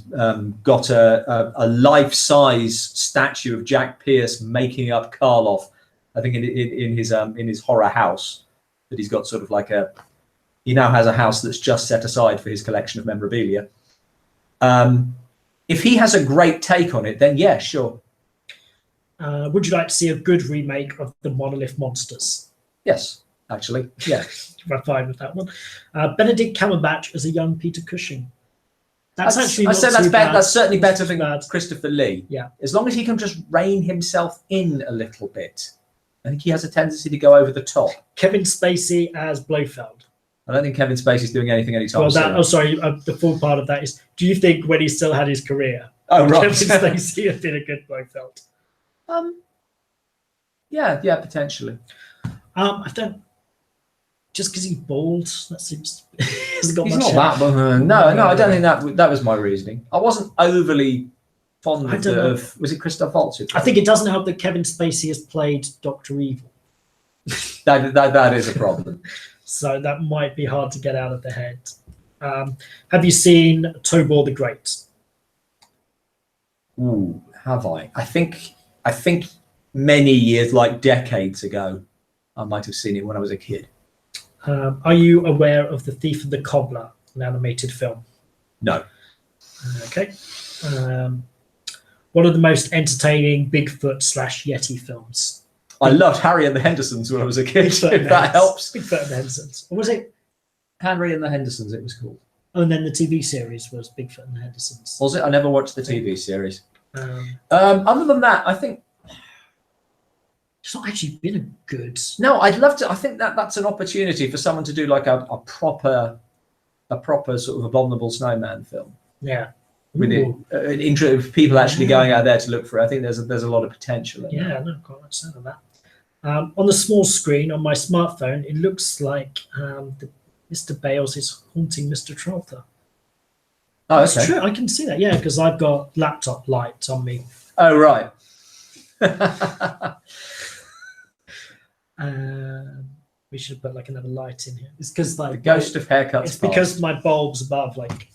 got a life-size statue of Jack Pierce making up Karloff, I think in his horror house that he's got sort of like he now has a house that's just set aside for his collection of memorabilia. If he has a great take on it, then yeah, sure. Would you like to see a good remake of the Monolith Monsters? Yes. Actually, yeah. I'm fine with that one. Benedict Cumberbatch as a young Peter Cushing. That's actually I not said too bad. that's certainly better than bad. Christopher Lee. Yeah. As long as he can just rein himself in a little bit. I think he has a tendency to go over the top. Kevin Spacey as Blofeld. I don't think Kevin Spacey's doing anything anytime Well, soon. oh, sorry. The full part of that is: do you think when he still had his career, right. Kevin Spacey had been a good Blofeld? Yeah, potentially. I don't. Just because he's bald, that seems hasn't got He's much. not that. No, I don't think that was my reasoning. I wasn't overly fond of. Was it Christoph Waltz? I think it doesn't help that Kevin Spacey has played Dr. Evil. That is a problem. So that might be hard to get out of the head. Have you seen Tobor the Great? Ooh, have I? I think many years, like decades ago, I might have seen it when I was a kid. Are you aware of The Thief and the Cobbler, an animated film? No. Okay. One of the most entertaining Bigfoot / Yeti films. I loved Harry and the Hendersons when I was a kid, if that helps. Bigfoot and the Hendersons. Or was it? Harry and the Hendersons, it was called. Oh, and then the TV series was Bigfoot and the Hendersons. Was it? I never watched the TV series. Other than that, I think it's not actually been a good. No, I'd love to. I think that's an opportunity for someone to do like a proper sort of Abominable Snowman film. Yeah. With an intro of people actually going out there to look for it. I think there's a lot of potential in that. No, quite much of that. On the small screen on my smartphone, it looks like Mr. Bales is haunting Mr. Trotha. Oh, okay. That's true. I can see that. Yeah, because I've got laptop light on me. Oh, right. We should put like another light in here. It's because like the ghost of haircuts. It's because my bulbs above like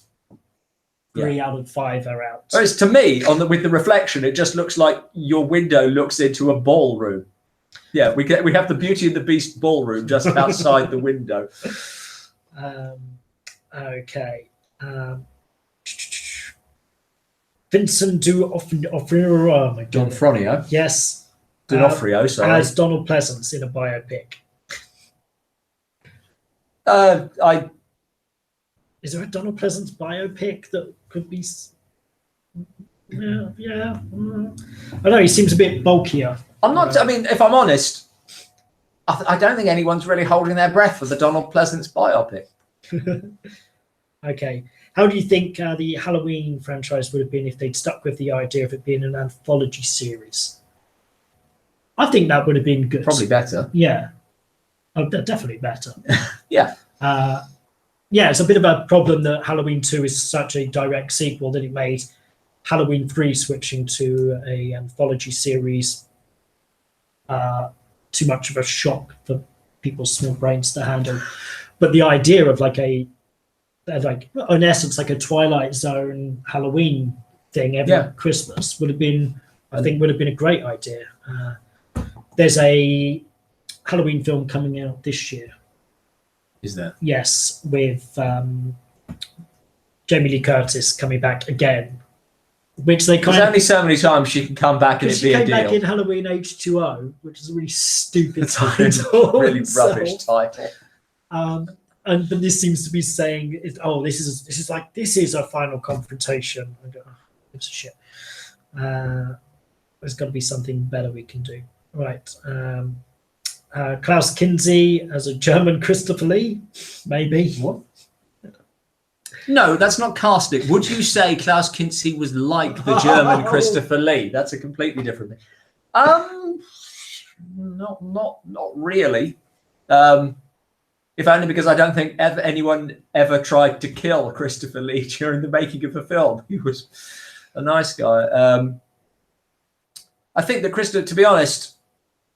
3 out of 5 are out. Whereas to me, with the reflection, it just looks like your window looks into a ballroom. Yeah, we have the Beauty and the Beast ballroom just outside the window. Okay. Vincent D'Onofrio. D'Onofrio. Yes. D'Onofrio, sorry. As Donald Pleasance in a biopic. Is there a Donald Pleasance biopic that could be? Yeah. I know he seems a bit bulkier. I'm not. I mean, if I'm honest, I don't think anyone's really holding their breath for the Donald Pleasance biopic. Okay. How do you think the Halloween franchise would have been if they'd stuck with the idea of it being an anthology series? I think that would have been good. Probably better. Yeah. Oh, definitely better. Yeah. Yeah, it's a bit of a problem that Halloween 2 is such a direct sequel that it made Halloween 3 switching to a anthology series too much of a shock for people's small brains to handle. But the idea of in essence, like a Twilight Zone Halloween thing every Christmas would have been a great idea. There's a Halloween film coming out this year. Is there? Yes, with Jamie Lee Curtis coming back again, which they There's only so many times she can come back and it'd be a deal. She came back in Halloween H2O, which is a really stupid title. Really rubbish title. But this seems to be saying, this is a final confrontation. I go, oh, gives a shit. There's got to be something better we can do. Right. Klaus Kinski as a German Christopher Lee, maybe. What? No, that's not casting. Would you say Klaus Kinski was like the German Christopher Lee? That's a completely different thing. Not really. If only because I don't think anyone ever tried to kill Christopher Lee during the making of the film. He was a nice guy. I think that to be honest,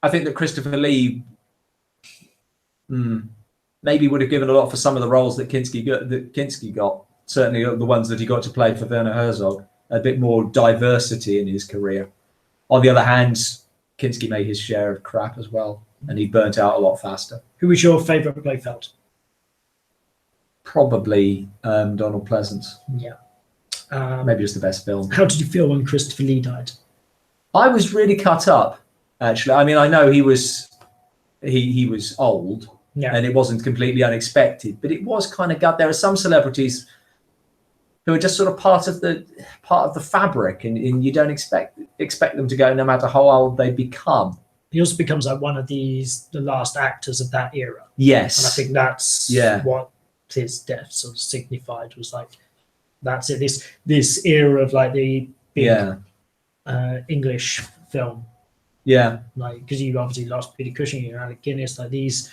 I think that Christopher Lee maybe would have given a lot for some of the roles that Kinski got. Certainly the ones that he got to play for Werner Herzog. A bit more diversity in his career. On the other hand, Kinski made his share of crap as well, and he burnt out a lot faster. Who was your favourite Blofeld? Probably Donald Pleasance. Yeah. Maybe it's the best film. How did you feel when Christopher Lee died? I was really cut up, actually. I mean, I know he was old, and it wasn't completely unexpected, but it was kind of gut. There are some celebrities who are just sort of part of the fabric, and you don't expect them to go no matter how old they become. He also becomes like one of the last actors of that era. Yes. And I think that's what his death sort of signified, was like, that's it. This era of like the big English film. Yeah. Like, because you obviously lost Peter Cushing and Alec Guinness, like these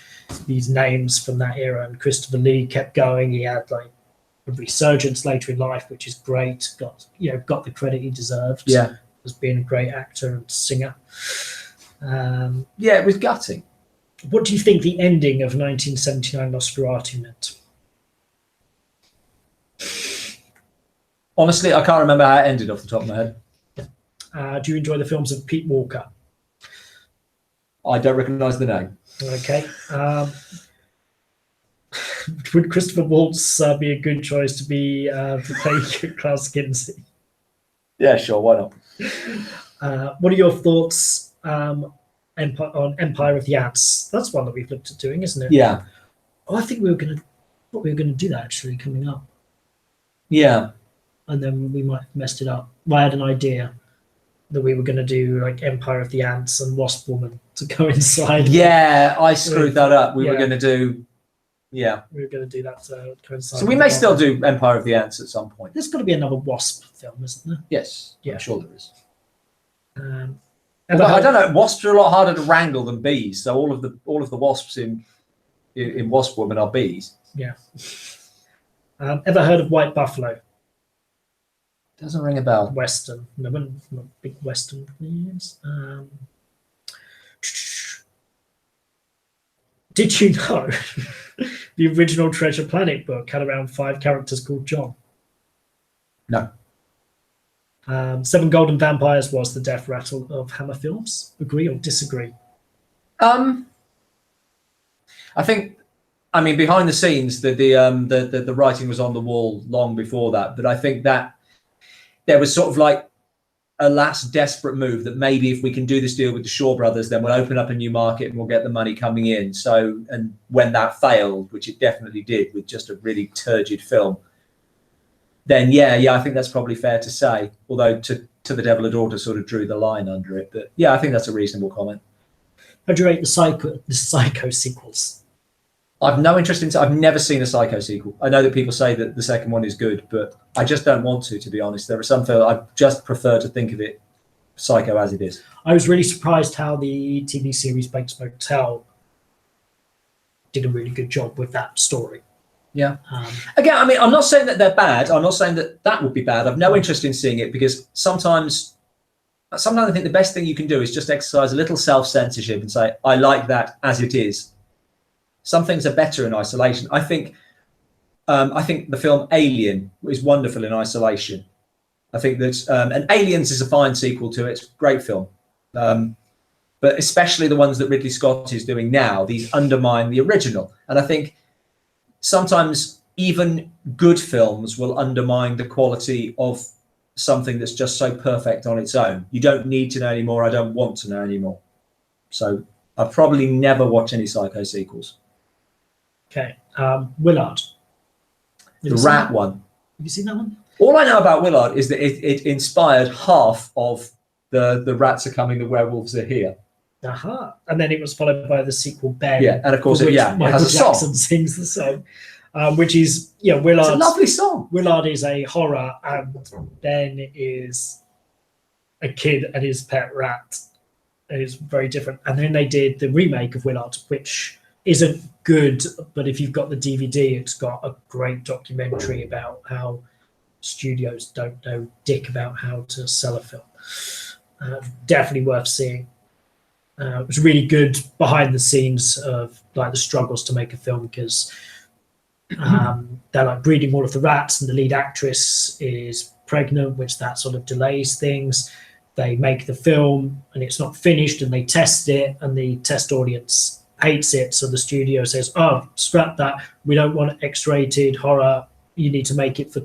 names from that era, and Christopher Lee kept going. He had like a resurgence later in life, which is great. Got the credit he deserved. Yeah. As being a great actor and singer. It was gutting. What do you think the ending of 1979 Nosferatu meant? Honestly, I can't remember how it ended off the top of my head. Do you enjoy the films of Pete Walker? I don't recognise the name. Okay. Would Christopher Waltz be a good choice to play Klaus Kinski? Yeah, sure. Why not? What are your thoughts on Empire of the Ants? That's one that we've looked at doing, isn't it? Yeah. Oh, I think we were going to do that actually coming up. Yeah. And then we might have messed it up. I had an idea that we were going to do like Empire of the Ants and Wasp Woman to go inside. Yeah, I screwed that up. We were going to do. Yeah. We were going to do that to coincide. So we may still do Empire of the Ants at some point. There's got to be another Wasp film, isn't there? Yes. Yeah. I'm sure there is. I don't know. Wasps are a lot harder to wrangle than bees. So all of the wasps in Wasp Woman are bees. Yeah. Ever heard of White Buffalo? Doesn't ring a bell. Western. No, not big Western fans. Did you know the original Treasure Planet book had around 5 characters called John? No. 7 Golden Vampires was the death rattle of Hammer Films. Agree or disagree? I think, behind the scenes, the writing was on the wall long before that. But I think that there was sort of like a last desperate move that maybe if we can do this deal with the Shaw Brothers, then we'll open up a new market and we'll get the money coming in. So, and when that failed, which it definitely did with just a really turgid film, then I think that's probably fair to say. Although to the Devil a Daughter sort of drew the line under it, but I think that's a reasonable comment. How do you rate the Psycho sequels? I've no interest in. I've never seen a Psycho sequel. I know that people say that the second one is good, but I just don't want to be honest. There are some films I just prefer to think of it Psycho as it is. I was really surprised how the TV series Bates Motel did a really good job with that story. Yeah. Again, I'm not saying that they're bad. I'm not saying that would be bad. I've no interest in seeing it because sometimes I think the best thing you can do is just exercise a little self-censorship and say, I like that as it is. Some things are better in isolation. I think the film Alien is wonderful in isolation. I think that and Aliens is a fine sequel to it. It's a great film. But especially the ones that Ridley Scott is doing now, these undermine the original. And I think sometimes even good films will undermine the quality of something that's just so perfect on its own. You don't need to know anymore. I don't want to know anymore. So I'll probably never watch any Psycho sequels. Okay. Willard. The rat one. Have you seen that one? All I know about Willard is that it inspired half of the rats are coming, the werewolves are here. Aha. And then it was followed by the sequel Ben. Yeah, and of course it has Michael a song. Jackson sings the song. Which is, Willard. It's a lovely song. Willard is a horror and Ben is a kid and his pet rat. It is very different. And then they did the remake of Willard, which isn't good, but if you've got the DVD, it's got a great documentary about how studios don't know dick about how to sell a film. Definitely worth seeing. It was really good behind the scenes of like the struggles to make a film because they're like breeding all of the rats and the lead actress is pregnant, which that sort of delays things. They make the film and it's not finished and they test it and the test audience hates it. So the studio says, oh, scrap that. We don't want X-rated horror. You need to make it for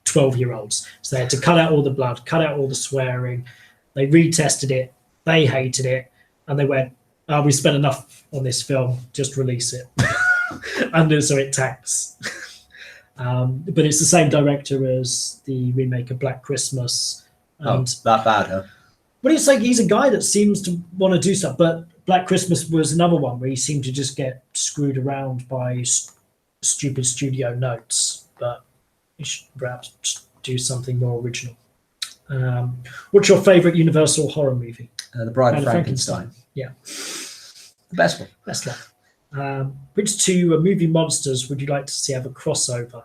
12-year-olds. So they had to cut out all the blood, cut out all the swearing. They retested it. They hated it. And they went, oh, we spent enough on this film. Just release it. And so it tanks. But it's the same director as the remake of Black Christmas. And, that bad, huh? but it's like he's a guy that seems to want to do stuff. But Black Christmas was another one where he seemed to just get screwed around by stupid studio notes. But he should perhaps do something more original. What's your favorite Universal horror movie? The Bride of Frankenstein. Yeah. The best one. Best one. Which two movie monsters would you like to see have a crossover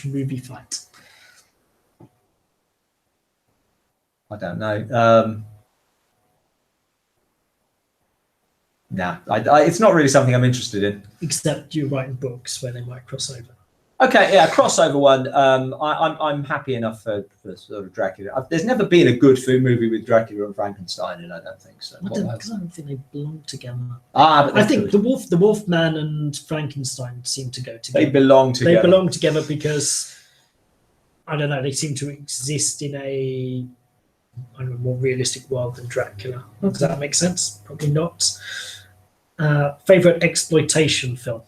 / movie fight? I don't know. Nah, it's not really something I'm interested in. Except you're writing books where they might cross over. Okay, yeah, crossover one. I'm happy enough for sort of Dracula. There's never been a good food movie with Dracula and Frankenstein, and I don't think so. Because I don't think they belong together. But I think the Wolfman and Frankenstein seem to go together. They belong together. They belong together because I don't know. They seem to exist in a more realistic world than Dracula. Does that make sense? Probably not. Favorite exploitation film?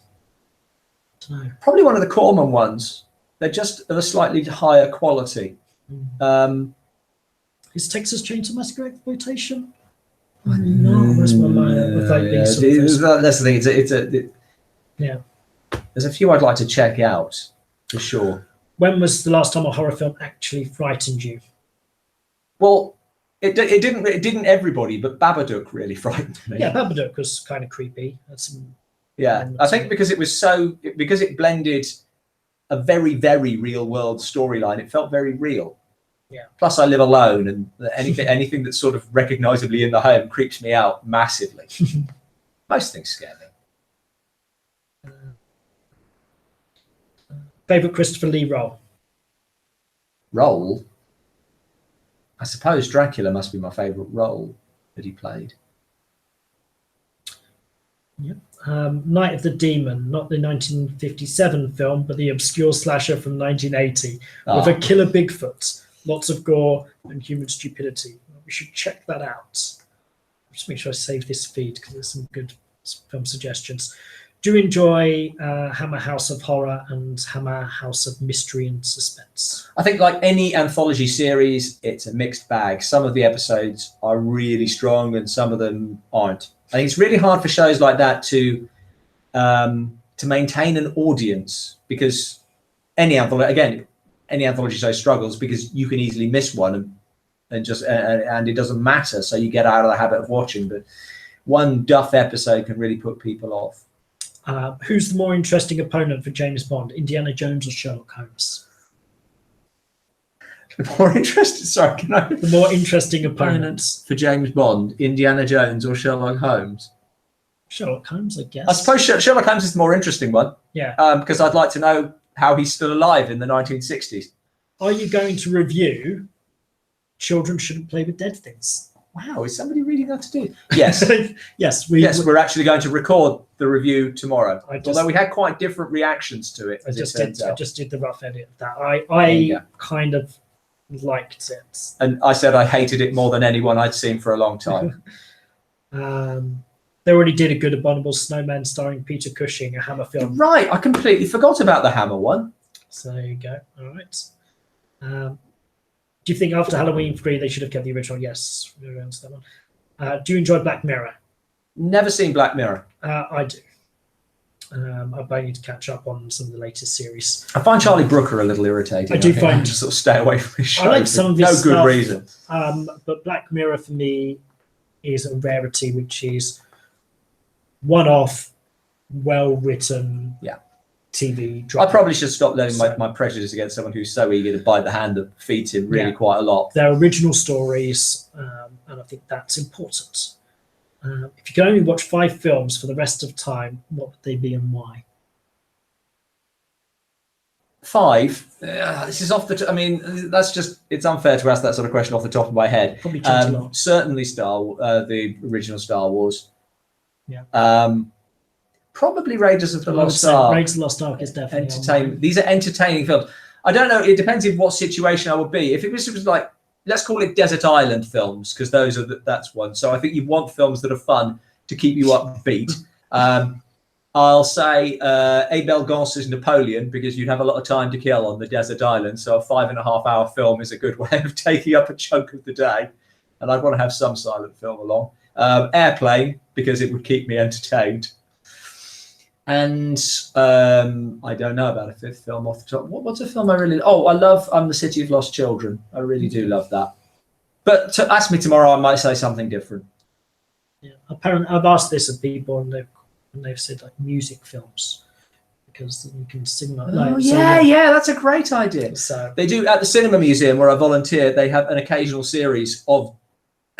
No. Probably one of the Corman ones. They're just of a slightly higher quality. Is Texas Chainsaw Massacre exploitation? No, that's my mind. That's the thing. There's a few I'd like to check out for sure. When was the last time a horror film actually frightened you? Well, it didn't everybody, but Babadook really frightened me. Yeah, Babadook was kind of creepy. I think because it blended a very, very real world storyline. It felt very real. Yeah. Plus, I live alone, and anything that's sort of recognizably in the home creeps me out massively. Most things scare me. Favorite Christopher Lee role? Role? I suppose Dracula must be my favorite role that he played. Yep. Night of the Demon, not the 1957 film, but the obscure slasher from 1980 with a killer Bigfoot, lots of gore and human stupidity. We should check that out. Just make sure I save this feed because there's some good film suggestions. Do you enjoy Hammer House of Horror and Hammer House of Mystery and Suspense? I think like any anthology series, it's a mixed bag. Some of the episodes are really strong and some of them aren't. I think it's really hard for shows like that to maintain an audience because any anthology show struggles because you can easily miss one and it doesn't matter. So you get out of the habit of watching, but one duff episode can really put people off. Who's the more interesting opponent for James Bond, Indiana Jones or Sherlock Holmes? The more interesting, sorry, can I? The more interesting opponents for James Bond, Indiana Jones or Sherlock Holmes? Sherlock Holmes, I guess. I suppose Sherlock Holmes is the more interesting one. Yeah. Because I'd like to know how he's still alive in the 1960s. Are you going to review Children Shouldn't Play with Dead Things? Wow, is somebody reading that to do? Yes. Yes, we're actually going to record the review tomorrow. Although we had quite different reactions to it. I just did the rough edit of that. I kind of liked it. And I said I hated it more than anyone I'd seen for a long time. They already did a good Abominable Snowman starring Peter Cushing, a Hammer film. Right, I completely forgot about the Hammer one. So there you go. All right. Do you think after Halloween 3 they should have kept the original? Yes, we're around to that one. Do you enjoy Black Mirror? Never seen Black Mirror. I do. I need to catch up on some of the latest series. I find Charlie Brooker a little irritating. I do find to sort of stay away from his show. I like some of his good stuff, reason. But Black Mirror for me is a rarity, which is one-off, well-written TV drama. I probably should stop letting my prejudice against someone who's so eager to bite the hand that feeds him quite a lot. They're original stories, and I think that's important. If you could only watch 5 films for the rest of time, what would they be and why? 5? This is off the... I mean, that's just... It's unfair to ask that sort of question off the top of my head. Probably changed a lot. Certainly the original Star Wars. Yeah. Probably Raiders of the Lost Ark. Raiders of the Lost Ark is definitely entertainment. These are entertaining films. I don't know. It depends in what situation I would be. If it was like, let's call it Desert Island films, because that's one. So I think you want films that are fun to keep you upbeat. I'll say Abel Gance's Napoleon, because you'd have a lot of time to kill on the desert island. So a 5.5-hour film is a good way of taking up a chunk of the day. And I'd want to have some silent film along. Airplane, because it would keep me entertained. And I don't know about a fifth film off the top. What's a film I really... Oh, I love The City of Lost Children. I really do love that. But to ask me tomorrow, I might say something different. Yeah, apparently I've asked this of people, and they've said like music films, because you can sing like. Oh yeah, that's a great idea. So they do at the Cinema Museum where I volunteer. They have an occasional series of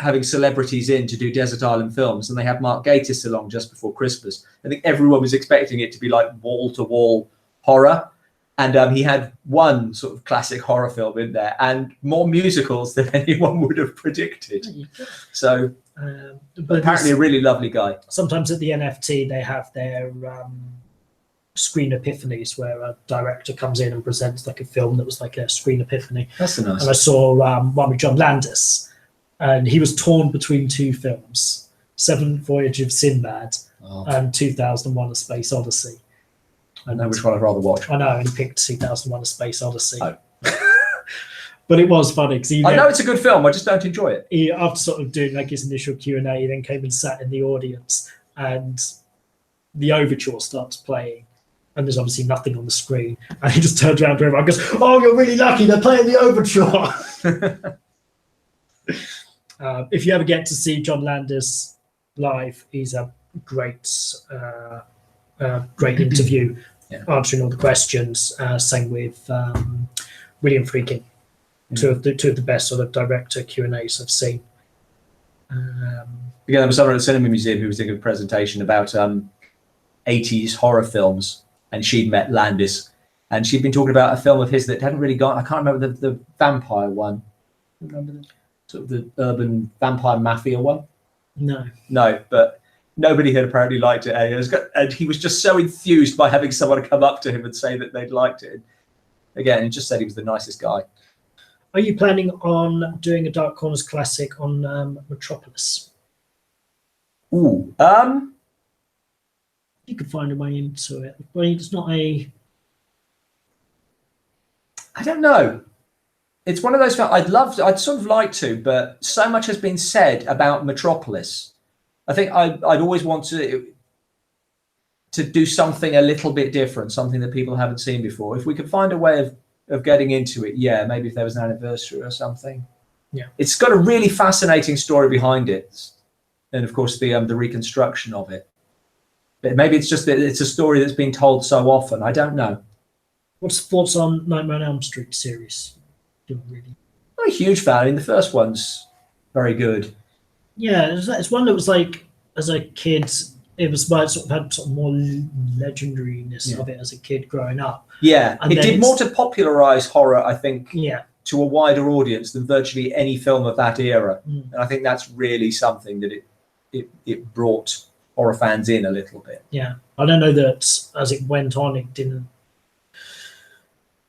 having celebrities in to do desert island films, and they have Mark Gatiss along just before Christmas. I think everyone was expecting it to be like wall-to-wall horror, and he had one sort of classic horror film in there, and more musicals than anyone would have predicted. So, but apparently a really lovely guy. Sometimes at the NFT they have their screen epiphanies, where a director comes in and presents like a film that was like a screen epiphany. That's a nice. And I saw one with John Landis, and he was torn between two films: Seventh Voyage of Sinbad and 2001: A Space Odyssey. I know which one I'd rather watch. I know, and he picked 2001: A Space Odyssey. Oh. But it was funny because I know it's a good film. I just don't enjoy it. He, after sort of doing like his initial Q&A, he then came and sat in the audience, and the overture starts playing, and there's obviously nothing on the screen, and he just turns around to everyone and goes, "Oh, you're really lucky. They're playing the overture." If you ever get to see John Landis live, he's a great interview, answering all the questions. Same with William Friedkin, two of the best sort of director Q&As I've seen. Again, there was someone at the Cinema Museum who was doing a presentation about 80s horror films, and she'd met Landis, and she'd been talking about a film of his that hadn't really gone. I can't remember the vampire one. Remember the sort of the urban vampire mafia one? No, but nobody had apparently liked it. And he was just so enthused by having someone come up to him and say that they'd liked it. Again, he just said he was the nicest guy. Are you planning on doing a Dark Corners classic on Metropolis? Ooh, you could find a way into it. Well, it's not a... I don't know. It's one of those films I'd sort of like to, but so much has been said about Metropolis. I think I'd always want to do something a little bit different, something that people haven't seen before. If we could find a way of getting into it, maybe if there was an anniversary or something. Yeah, it's got a really fascinating story behind it, and of course the reconstruction of it. But maybe it's just that it's a story that's been told so often. I don't know. What's the thoughts on Nightmare on Elm Street series? I'm a huge fan. I mean, the first one's very good. Yeah, it's one that was like, as a kid, it was sort of had sort of more legendariness of it as a kid growing up. Yeah, and it did more to popularize horror, I think, to a wider audience than virtually any film of that era. And I think that's really something that it brought horror fans in a little bit. Yeah, I don't know that as it went on, it didn't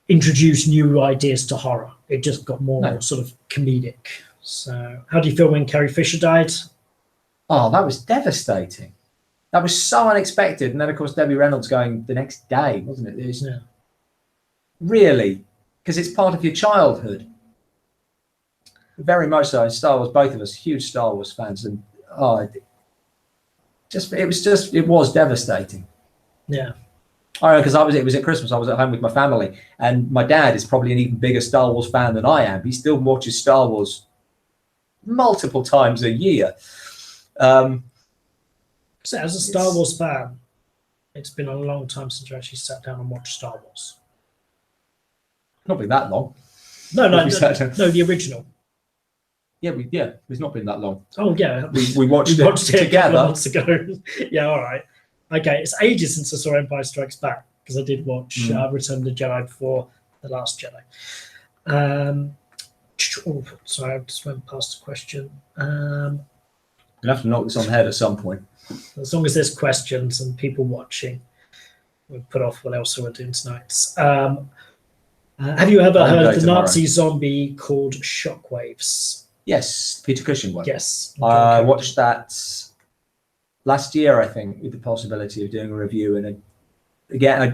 introduce new ideas to horror. It just got more sort of comedic. So how do you feel when Carrie Fisher died? Oh, that was devastating. That was so unexpected. And then, of course, Debbie Reynolds going the next day, wasn't it? Really? Because it's part of your childhood. Very much so. In Star Wars, both of us, huge Star Wars fans. And it was devastating. Yeah. I know, because it was at Christmas. I was at home with my family, and my dad is probably an even bigger Star Wars fan than I am. He still watches Star Wars multiple times a year. So as a Star Wars fan, it's been a long time since I actually sat down and watched Star Wars. Not been that long. No, the original. Yeah, it's not been that long. Oh yeah, we watched it together. Months ago. Yeah, all right. Okay, it's ages since I saw Empire Strikes Back, because I did watch Return of the Jedi before The Last Jedi. Sorry, I just went past the question. We'll have to knock this on the head at some point. As long as there's questions and people watching, we'll put off what else we're doing tonight. Have you ever heard of the Nazi zombie called Shockwaves? Yes, Peter Cushing one. Yes. I watched that last year, I think, with the possibility of doing a review. And again,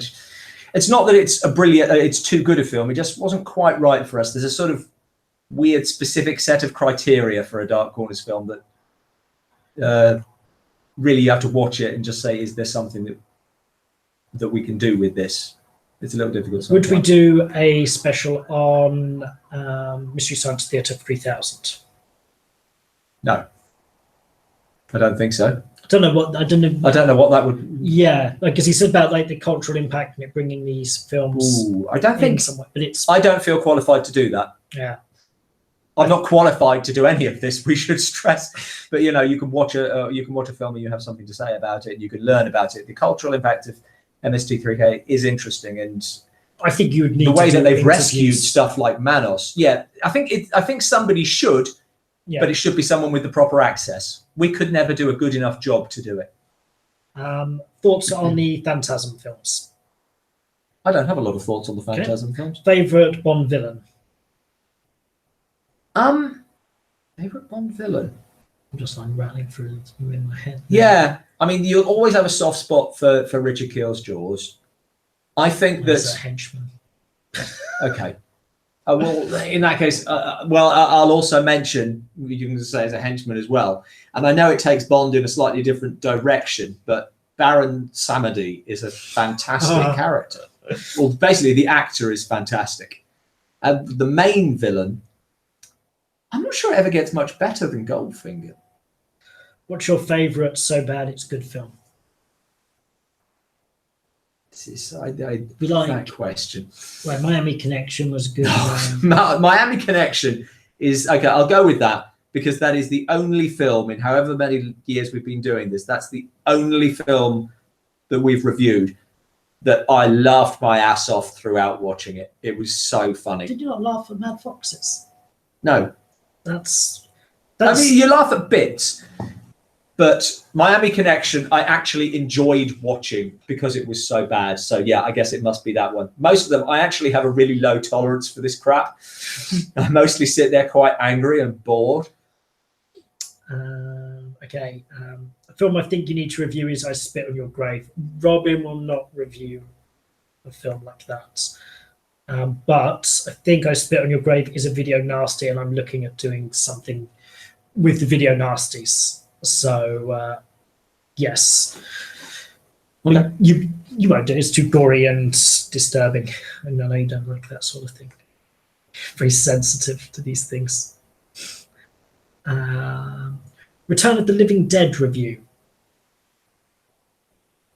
it's not that it's a brilliant, it's too good a film. It just wasn't quite right for us. There's a sort of weird, specific set of criteria for a Dark Corners film that really you have to watch it and just say, is there something that we can do with this? It's a little difficult. Would we do a special on Mystery Science Theatre 3000? No, I don't think so. I don't know what that would. Yeah, because he said about like the cultural impact and it bringing these films. Ooh, I don't think. Somewhere, but it's. I don't feel qualified to do that. Yeah. I'm not qualified to do any of this. We should stress, but you can watch a film and you have something to say about it. And you can learn about it. The cultural impact of MST3K is interesting, and I think you would need the way to that they've interviews. rescued stuff like Manos. Yeah, I think somebody should, but it should be someone with the proper access. We could never do a good enough job to do it. Thoughts on the Phantasm films? I don't have a lot of thoughts on the Phantasm films. Favorite Bond villain? Favorite Bond villain? I'm just like rattling through them in my head. Yeah, I mean, you'll always have a soft spot for Richard Keel's Jaws. I think that's a henchman. Okay. Well, in that case, I'll also mention, you can say as a henchman as well. And I know it takes Bond in a slightly different direction, but Baron Samedi is a fantastic character. Well, basically, the actor is fantastic. And the main villain, I'm not sure it ever gets much better than Goldfinger. What's your favourite So Bad It's Good film? That question. Well, Miami Connection was good. Miami Connection is okay. I'll go with that because that is the only film in however many years we've been doing this. That's the only film that we've reviewed that I laughed my ass off throughout watching it. It was so funny. Did you not laugh at Mad Foxes? No. That's. I mean, you laugh at bits. But Miami Connection, I actually enjoyed watching because it was so bad. So, yeah, I guess it must be that one. Most of them, I actually have a really low tolerance for this crap. I mostly sit there quite angry and bored. Okay. A film I think you need to review is I Spit on Your Grave. Robin will not review a film like that. But I think I Spit on Your Grave is a video nasty, and I'm looking at doing something with the video nasties. So, yes. Well, you won't do it. It's too gory and disturbing. And I know you don't like that sort of thing. Very sensitive to these things. Return of the Living Dead review.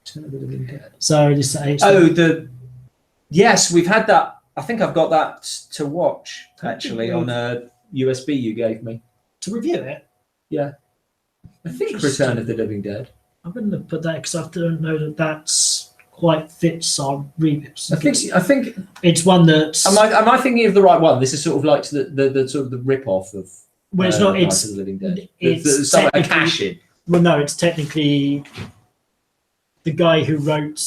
Return of the Living Dead. So, just say. Yes, we've had that. I think I've got that to watch, actually, on a USB you gave me. To review it? Yeah. I think Return of the Living Dead. I wouldn't have put that because I don't know that's quite fits our remit. I think it's one that. Am I thinking of the right one? This is sort of like the sort of the rip off of. Well, it's not. Night It's of the Living Dead. It's a cash in. Well, no, it's technically the guy who wrote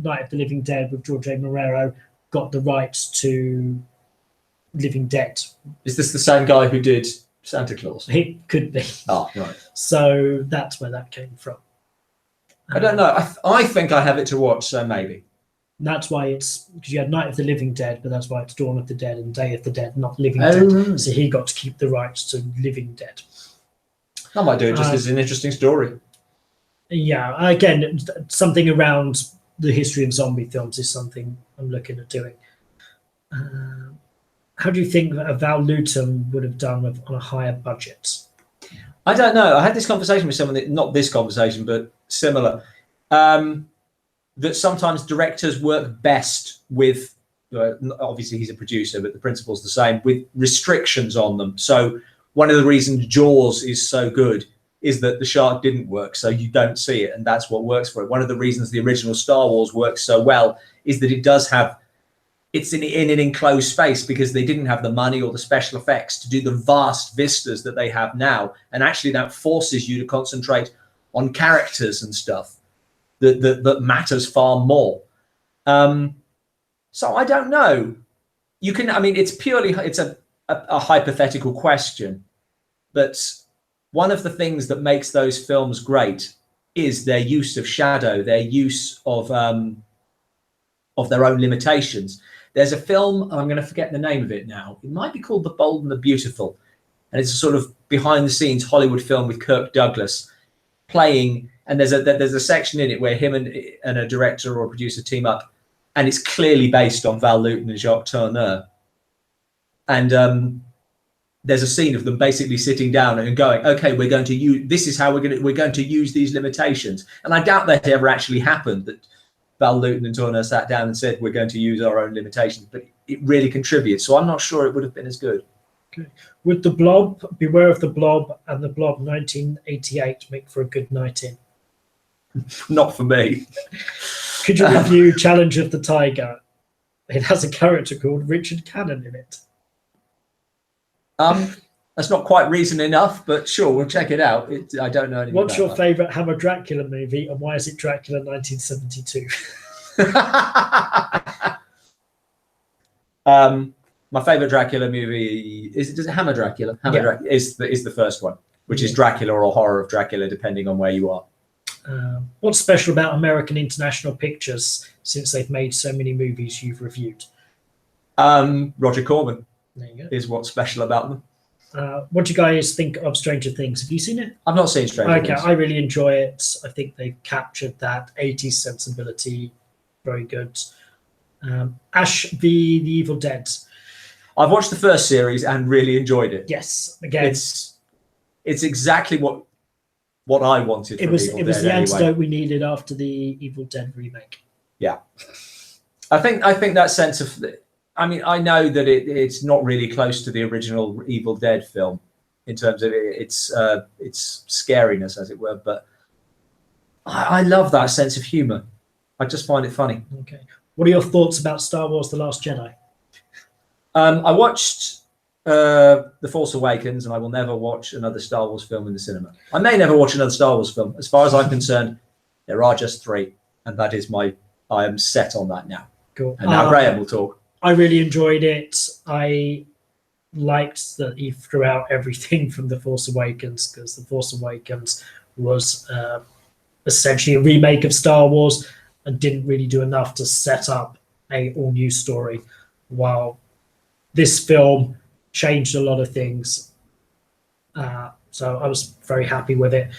Night of the Living Dead with George A. Morero got the rights to Living Dead. Is this the same guy who did Santa Claus? It could be. Oh, right. So that's where that came from. I don't know. I think I have it to watch, so maybe. That's why it's because you had Night of the Living Dead, but that's why it's Dawn of the Dead and Day of the Dead, not Living Dead. Right. So he got to keep the rights to Living Dead. I might do it just as an interesting story. Yeah, again, something around the history of zombie films is something I'm looking at doing. How do you think that a Val Luton would have done on a higher budget? I don't know. I had this conversation with someone, not this conversation, but similar, that sometimes directors work best with, obviously he's a producer, but the principle's the same, with restrictions on them. So one of the reasons Jaws is so good is that the shark didn't work, so you don't see it, and that's what works for it. One of the reasons the original Star Wars works so well is that it does have, it's in an enclosed space because they didn't have the money or the special effects to do the vast vistas that they have now. And actually that forces you to concentrate on characters and stuff that matters far more. So I don't know. You can, I mean, it's a hypothetical question, but one of the things that makes those films great is their use of shadow, their use of their own limitations. There's a film, I'm going to forget the name of it now. It might be called The Bold and the Beautiful. And it's a sort of behind the scenes Hollywood film with Kirk Douglas playing. And there's a section in it where him and a director or a producer team up. And it's clearly based on Val Lewton and Jacques Tourneur. And there's a scene of them basically sitting down and going, okay, we're going to use, this is how we're going to use these limitations. And I doubt that ever actually happened, that Val Lewton and Tourneur sat down and said, we're going to use our own limitations, but it really contributes. So I'm not sure it would have been as good. Okay. Would The Blob, Beware of the Blob, and The Blob 1988 make for a good night in? Not for me. Could you review Challenge of the Tiger? It has a character called Richard Cannon in it. That's not quite reason enough, but sure, we'll check it out. I don't know anything. What's about your favourite Hammer Dracula movie, and why is it Dracula 1972? My favourite Dracula movie is it Hammer Dracula? Dracula is the first one, which is Dracula or Horror of Dracula, depending on where you are. What's special about American International Pictures, since they've made so many movies you've reviewed? Roger Corman is what's special about them. What do you guys think of Stranger Things? Have you seen it? I've not seen Stranger Things. I really enjoy it. I think they've captured that 80s sensibility very good. Ash v. The Evil Dead. I've watched the first series and really enjoyed it. Yes, again, it's exactly what I wanted. It was the antidote we needed after the Evil Dead remake. Yeah, I think that sense of, I mean, I know that it's not really close to the original Evil Dead film in terms of its scariness, as it were, but I love that sense of humor. I just find it funny. Okay, what are your thoughts about Star Wars: The Last Jedi? I watched The Force Awakens, and I will never watch another Star Wars film in the cinema. I may never watch another Star Wars film. As far as I'm concerned, there are just 3, and that is I am set on that now. Cool. And now Graham will talk. I really enjoyed it. I liked that he threw out everything from The Force Awakens, because The Force Awakens was essentially a remake of Star Wars and didn't really do enough to set up a all-new story, while this film changed a lot of things. So I was very happy with it.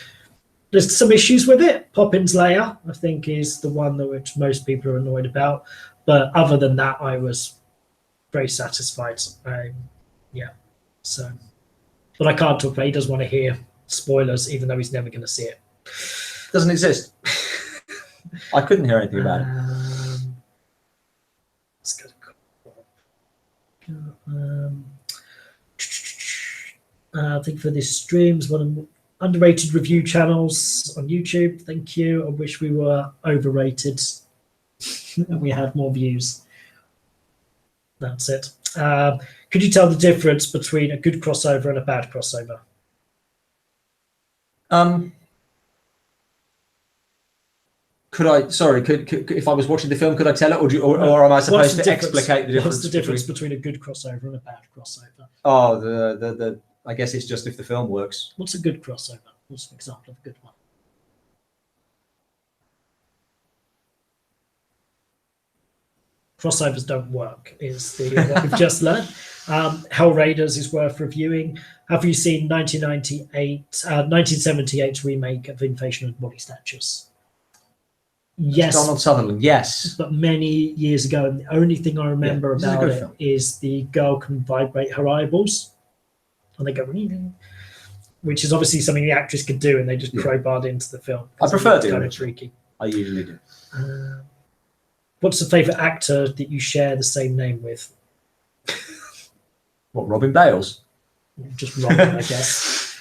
There's some issues with it. Poppins Leia, I think, is the one which most people are annoyed about. But other than that, I was very satisfied. So, but I can't talk about it. He doesn't want to hear spoilers, even though he's never going to see it. Doesn't exist. I couldn't hear anything about it. Let's go. I think for this streams, one of underrated review channels on YouTube. Thank you. I wish we were overrated and we had more views. That's it. Could you tell the difference between a good crossover and a bad crossover? Could if I was watching the film, could I tell it, or am I supposed to explicate the difference? What's the difference between a good crossover and a bad crossover? Oh, the I guess it's just if the film works. What's a good crossover? What's an example of a good one? Crossovers don't work, is what we've just learned. Hell Raiders is worth reviewing. Have you seen 1978 remake of Invasion of Body Snatchers? Yes. Donald Sutherland, yes. But many years ago, and the only thing I remember about it is the girl can vibrate her eyeballs. And they go, which is obviously something the actress could do, and they just crowbarred into the film. I prefer doing kind it. of freaky. I usually do. What's the favourite actor that you share the same name with? What, Robin Bales? Just Robin, I guess.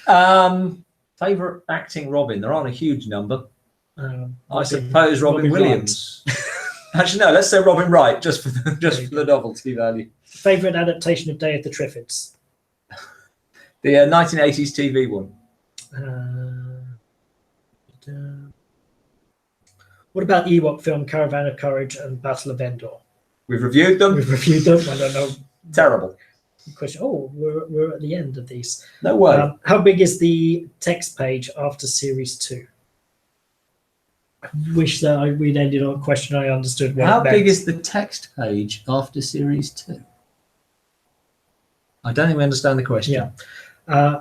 Favourite acting Robin? There aren't a huge number. I Robin, suppose Robin Williams. Actually, no. Let's say Robin Wright, just for the novelty value. Favourite adaptation of Day of the Triffids? The 1980s TV one. What about Ewok film Caravan of Courage and Battle of Endor? We've reviewed them. We've reviewed them. I don't know. Terrible. Question. Oh, we're at the end of these. No way. How big is the text page after series 2? I wish that we'd ended on a question I understood. What How it meant. big is the text page after series 2? I don't even understand the question. Yeah.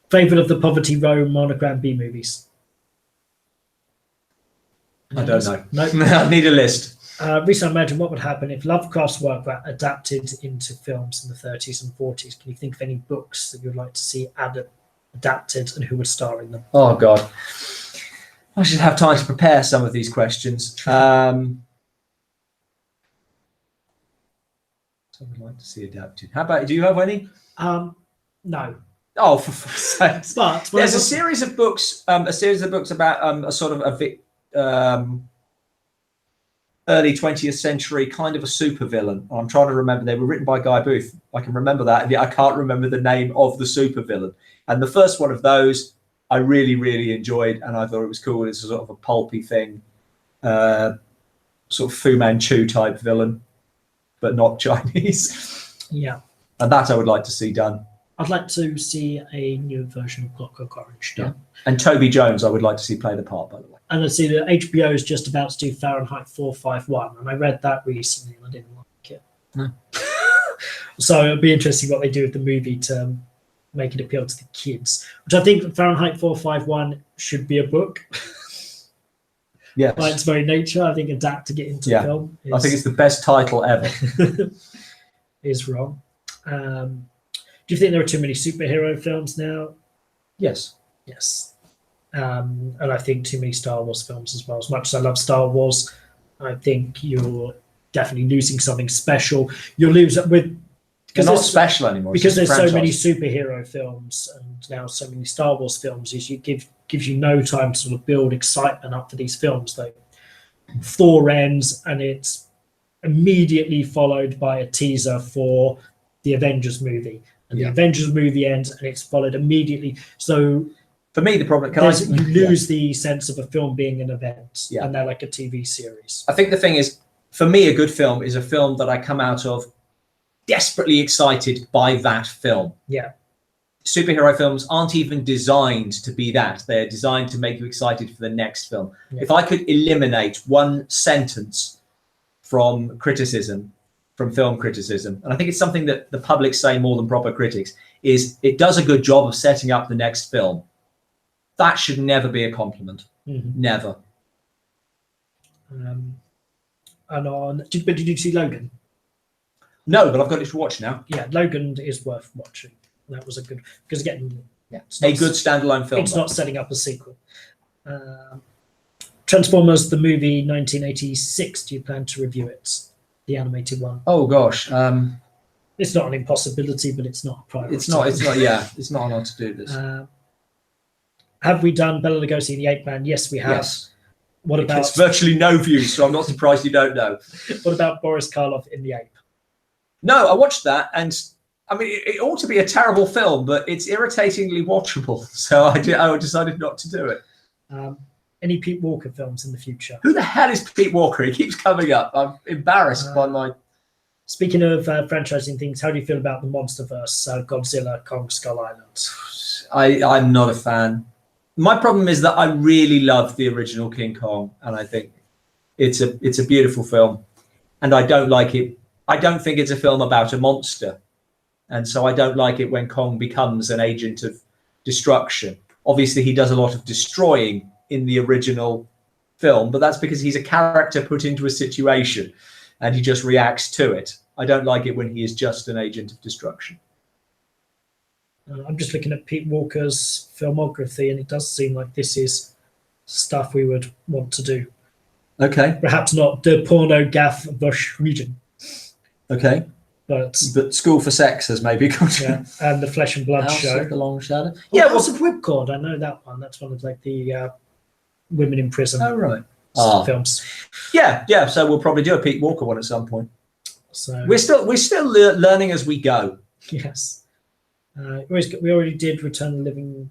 Favorite of the Poverty Row Monogram B movies? I don't know. No. I need a list. Recently, imagine what would happen if Lovecraft's work were adapted into films in the 30s and 40s. Can you think of any books that you'd like to see adapted and who would star in them? Oh God, I should have time to prepare some of these questions. I would like to see adapted. How about, do you have any? No. Oh, for fuck's sake! But There's a series of books. A series of books about a sort of early 20th century kind of a supervillain. I'm trying to remember. They were written by Guy Booth. I can remember that. I can't remember the name of the supervillain. And the first one of those, I really, really enjoyed, and I thought it was cool. It's a sort of a pulpy thing, sort of Fu Manchu type villain, but not Chinese. Yeah. And that I would like to see done. I'd like to see a new version of Clockwork Orange done. Yeah. And Toby Jones, I would like to see play the part, by the way. And I see that HBO is just about to do Fahrenheit 451, and I read that recently and I didn't like it. No. So it'll be interesting what they do with the movie to make it appeal to the kids, which I think Fahrenheit 451 should be a book. Yes. By its very nature, I think adapting it into film I think it's the best title ever. is wrong. Do you think there are too many superhero films now? Yes. Yes. And I think too many Star Wars films as well. As much as I love Star Wars, I think you're definitely losing something special. You're losing with They're not special anymore. because there's so many superhero films and now so many Star Wars films. Is gives you no time to sort of build excitement up for these films. Like Thor ends and it's immediately followed by a teaser for the Avengers movie. And the Avengers movie ends and it's followed immediately. So for me, the problem you lose the sense of a film being an event, Yeah. and they're like a TV series. I think the thing is, for me, a good film is a film that I come out of desperately excited by that film. Yeah. Superhero films aren't even designed to be that. They're designed to make you excited for the next film. Yeah. If I could eliminate one sentence from criticism, from film criticism, and I think it's something that the public say more than proper critics, is it does a good job of setting up the next film. That should never be a compliment. Mm-hmm. Never. Did you see Logan? No, but I've got it to watch now. Yeah, Logan is worth watching. That was a good, because again, A good standalone film. It's not setting up a sequel. Transformers, the movie 1986. Do you plan to review it? The animated one. Oh gosh, It's not an impossibility, but it's not a priority. it's not. Yeah, it's not on our to-do list. Have we done Bela Lugosi in the Ape Man? Yes, we have. Yes. What It about gets virtually no views, so I'm not surprised you don't know. what about Boris Karloff in The Ape? No, I watched that, and I mean, it ought to be a terrible film, but it's irritatingly watchable. So I decided not to do it. Any Pete Walker films in the future? Who the hell is Pete Walker? He keeps coming up. I'm embarrassed by my. Speaking of franchising things, how do you feel about the MonsterVerse, Godzilla, Kong, Skull Island? I'm not a fan. My problem is that I really love the original King Kong, and I think it's a beautiful film, and I don't like it. I don't think it's a film about a monster, and so I don't like it when Kong becomes an agent of destruction. Obviously, he does a lot of destroying in the original film, but that's because he's a character put into a situation, and he just reacts to it. I don't like it when he is just an agent of destruction. I'm just looking at Pete Walker's filmography, and it does seem like this is stuff we would want to do. Okay. Perhaps not the porno gaff Bush region, Okay. but School for Sex has maybe got. yeah, and the Flesh and Blood House show. of the Long Shadow. Yeah, House of Whipcord. I know that one. That's one of like the women in prison Oh right. films. Yeah. So we'll probably do a Pete Walker one at some point. So We're still learning as we go. yes. We already did Return of the Living.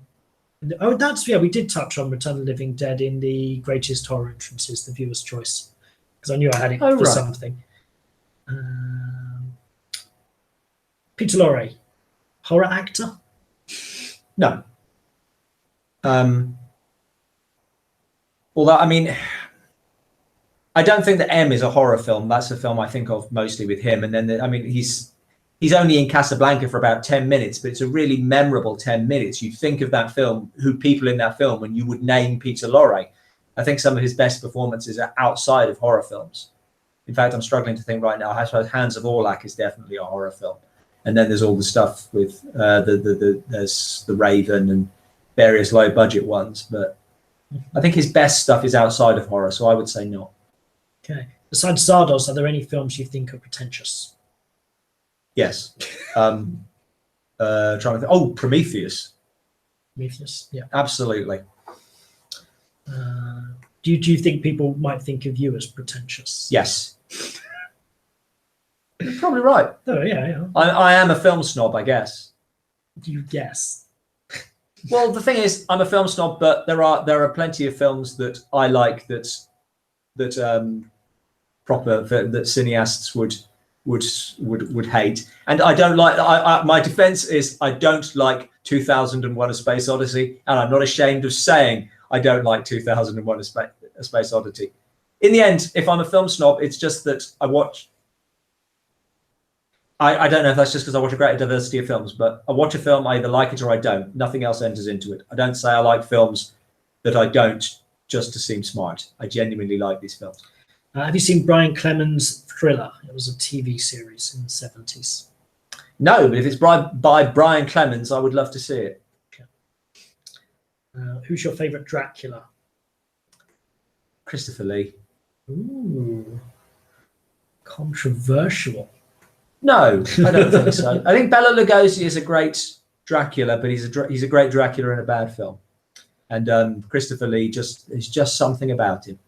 Oh, we did touch on Return of the Living Dead in the Greatest Horror Entrances, the viewer's choice, because I knew I had it for right. something. Peter Lorre, horror actor? No. Although, I mean, I don't think that M is a horror film. That's a film I think of mostly with him. And then, I mean, he's only in Casablanca for about 10 minutes, but it's a really memorable 10 minutes. You think of that film, who people in that film, and you would name Peter Lorre. I think some of his best performances are outside of horror films. In fact, I'm struggling to think right now. I suppose Hands of Orlac is definitely a horror film. And then there's all the stuff with there's The Raven and various low budget ones. But I think his best stuff is outside of horror, so I would say not. Okay. Besides Zardos, are there any films you think are pretentious? Yes. Trying to think. Oh, Prometheus. Prometheus, yeah. Absolutely. Do you think people might think of you as pretentious? Yes. You're probably right. Oh, yeah. I am a film snob, I guess. You guess. Well, the thing is, I'm a film snob, but there are plenty of films that I like that cineasts would hate, and I don't like. My defense is I don't like 2001: A Space Odyssey, and I'm not ashamed of saying I don't like 2001: A Space Odyssey. In the end, if I'm a film snob, it's just that I watch. I don't know if that's just because I watch a great diversity of films, but I watch a film, I either like it or I don't. Nothing else enters into it. I don't say I like films that I don't just to seem smart. I genuinely like these films. Have you seen Brian Clemens' Thriller? It was a TV series in the 70s. No, but if it's by Brian Clemens, I would love to see it. Okay. Who's your favourite Dracula? Christopher Lee. Ooh, controversial. No, I don't think so. I think Bela Lugosi is a great Dracula, but he's a great Dracula in a bad film. And Christopher Lee is just something about him.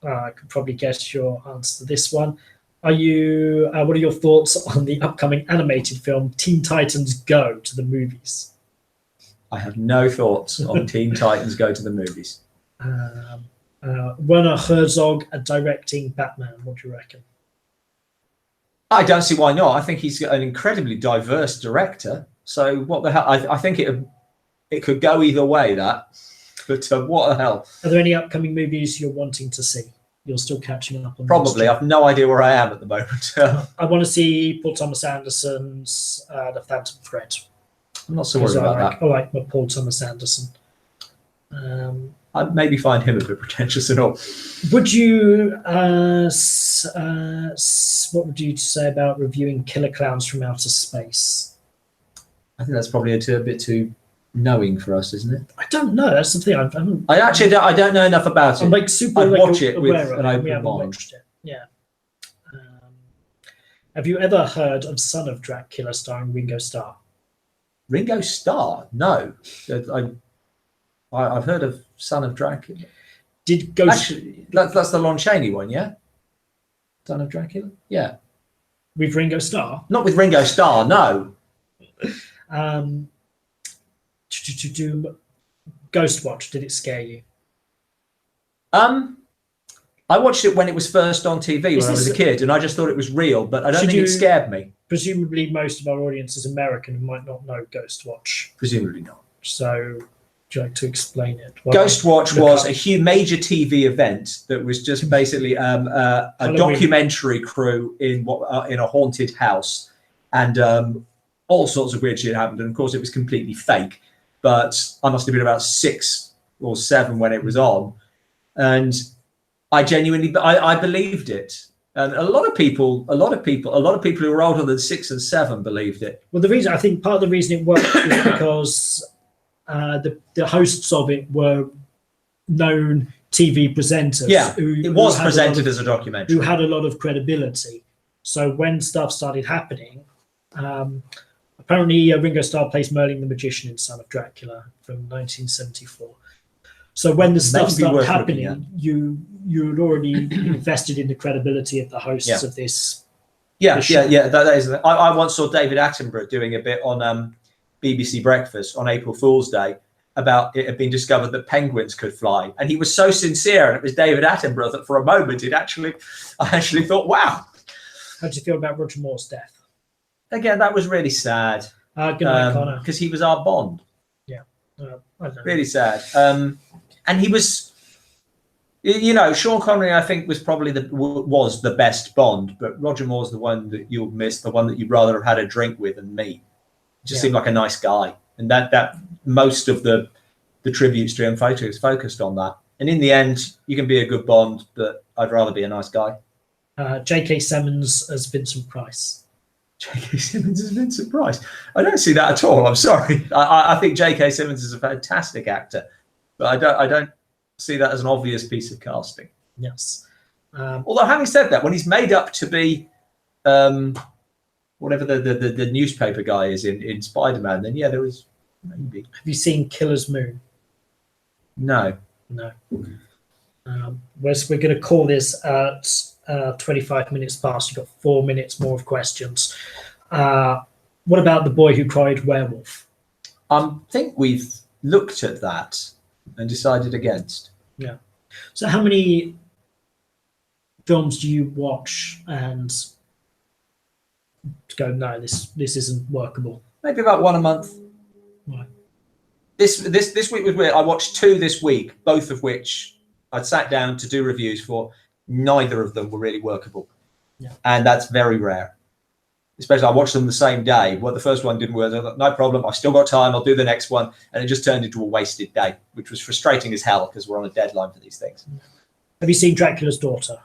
I could probably guess your answer to this one. What are your thoughts on the upcoming animated film Teen Titans Go to the movies? I have no thoughts on Teen Titans Go to the movies. Werner Herzog directing Batman. What do you reckon? I don't see why not. I think he's an incredibly diverse director. So what the hell? I think it could go either way, that. But what the hell? Are there any upcoming movies you're wanting to see? You're still catching up on. Probably. I've no idea where I am at the moment. I want to see Paul Thomas Anderson's The Phantom Thread. I'm not so worried about that. I like Paul Thomas Anderson. I'd maybe find him a bit pretentious and all. Would you? What would you say about reviewing Killer Clowns from Outer Space? I think that's probably a bit too knowing for us, isn't it? I don't know. That's the thing. I don't know enough about it. I'm like super. I'd like, watch it with aware of an it. open We haven't mind. watched it. Yeah. Have you ever heard of Son of Dracula starring Ringo Starr? Ringo Starr? No. I've heard of Son of Dracula. Actually, that's the Lon Chaney one, yeah? Son of Dracula? Yeah. With Ringo Starr? Not with Ringo Starr, no. Ghostwatch, did it scare you? I watched it when it was first on TV when I was a kid, and I just thought it was real, but I don't think it scared me. Presumably most of our audience is American and might not know Ghostwatch. Presumably not. So would you like to explain it? Ghostwatch was a major TV event that was just basically a documentary crew in a haunted house, and all sorts of weird shit happened. And of course, it was completely fake. But I must have been about 6 or 7 when it was on, and I genuinely I believed it. And a lot of people who were older than 6 and 7 believed it. Well, I think part of the reason it worked was because the hosts of it were known TV presenters. Yeah, it was presented as a documentary. Who had a lot of credibility. So when stuff started happening, apparently Ringo Starr plays Merlin the Magician in Son of Dracula from 1974. So when the stuff started happening, you had already invested in the credibility of the hosts of this. Yeah. That is. I once saw David Attenborough doing a bit on BBC Breakfast on April Fool's Day about it had been discovered that penguins could fly, and he was so sincere, and it was David Attenborough that for a moment I actually thought, wow. How do you feel about Roger Moore's death? Again, that was really sad. Good night, Connor. Because he was our Bond. Yeah, I don't know. Really sad. And he was Sean Connery, I think, was probably was the best Bond, but Roger Moore's the one that you'll miss, the one that you'd rather have had a drink with than me. Just seemed like a nice guy, and that most of the tributes to him focused on that. And in the end, you can be a good Bond, but I'd rather be a nice guy. J.K. Simmons as Vincent Price. J.K. Simmons as Vincent Price. I don't see that at all. I'm sorry. I think J.K. Simmons is a fantastic actor, but I don't see that as an obvious piece of casting. Yes. Although having said that, when he's made up to be whatever the newspaper guy is in Spider-Man, then yeah, there was maybe. Have you seen Killer's Moon? No. We're going to call this at 25 minutes past. You've got 4 minutes more of questions. What about The Boy Who Cried Werewolf? I think we've looked at that and decided against. Yeah. So how many films do you watch and go, no, this isn't workable? Maybe about one a month. Right. This week was weird. I watched 2 this week, both of which I'd sat down to do reviews for. Neither of them were really workable. Yeah. And that's very rare. Especially I watched them the same day. Well, the first one didn't work. I thought, no problem. I've still got time. I'll do the next one. And it just turned into a wasted day, which was frustrating as hell because we're on a deadline for these things. Have you seen Dracula's Daughter?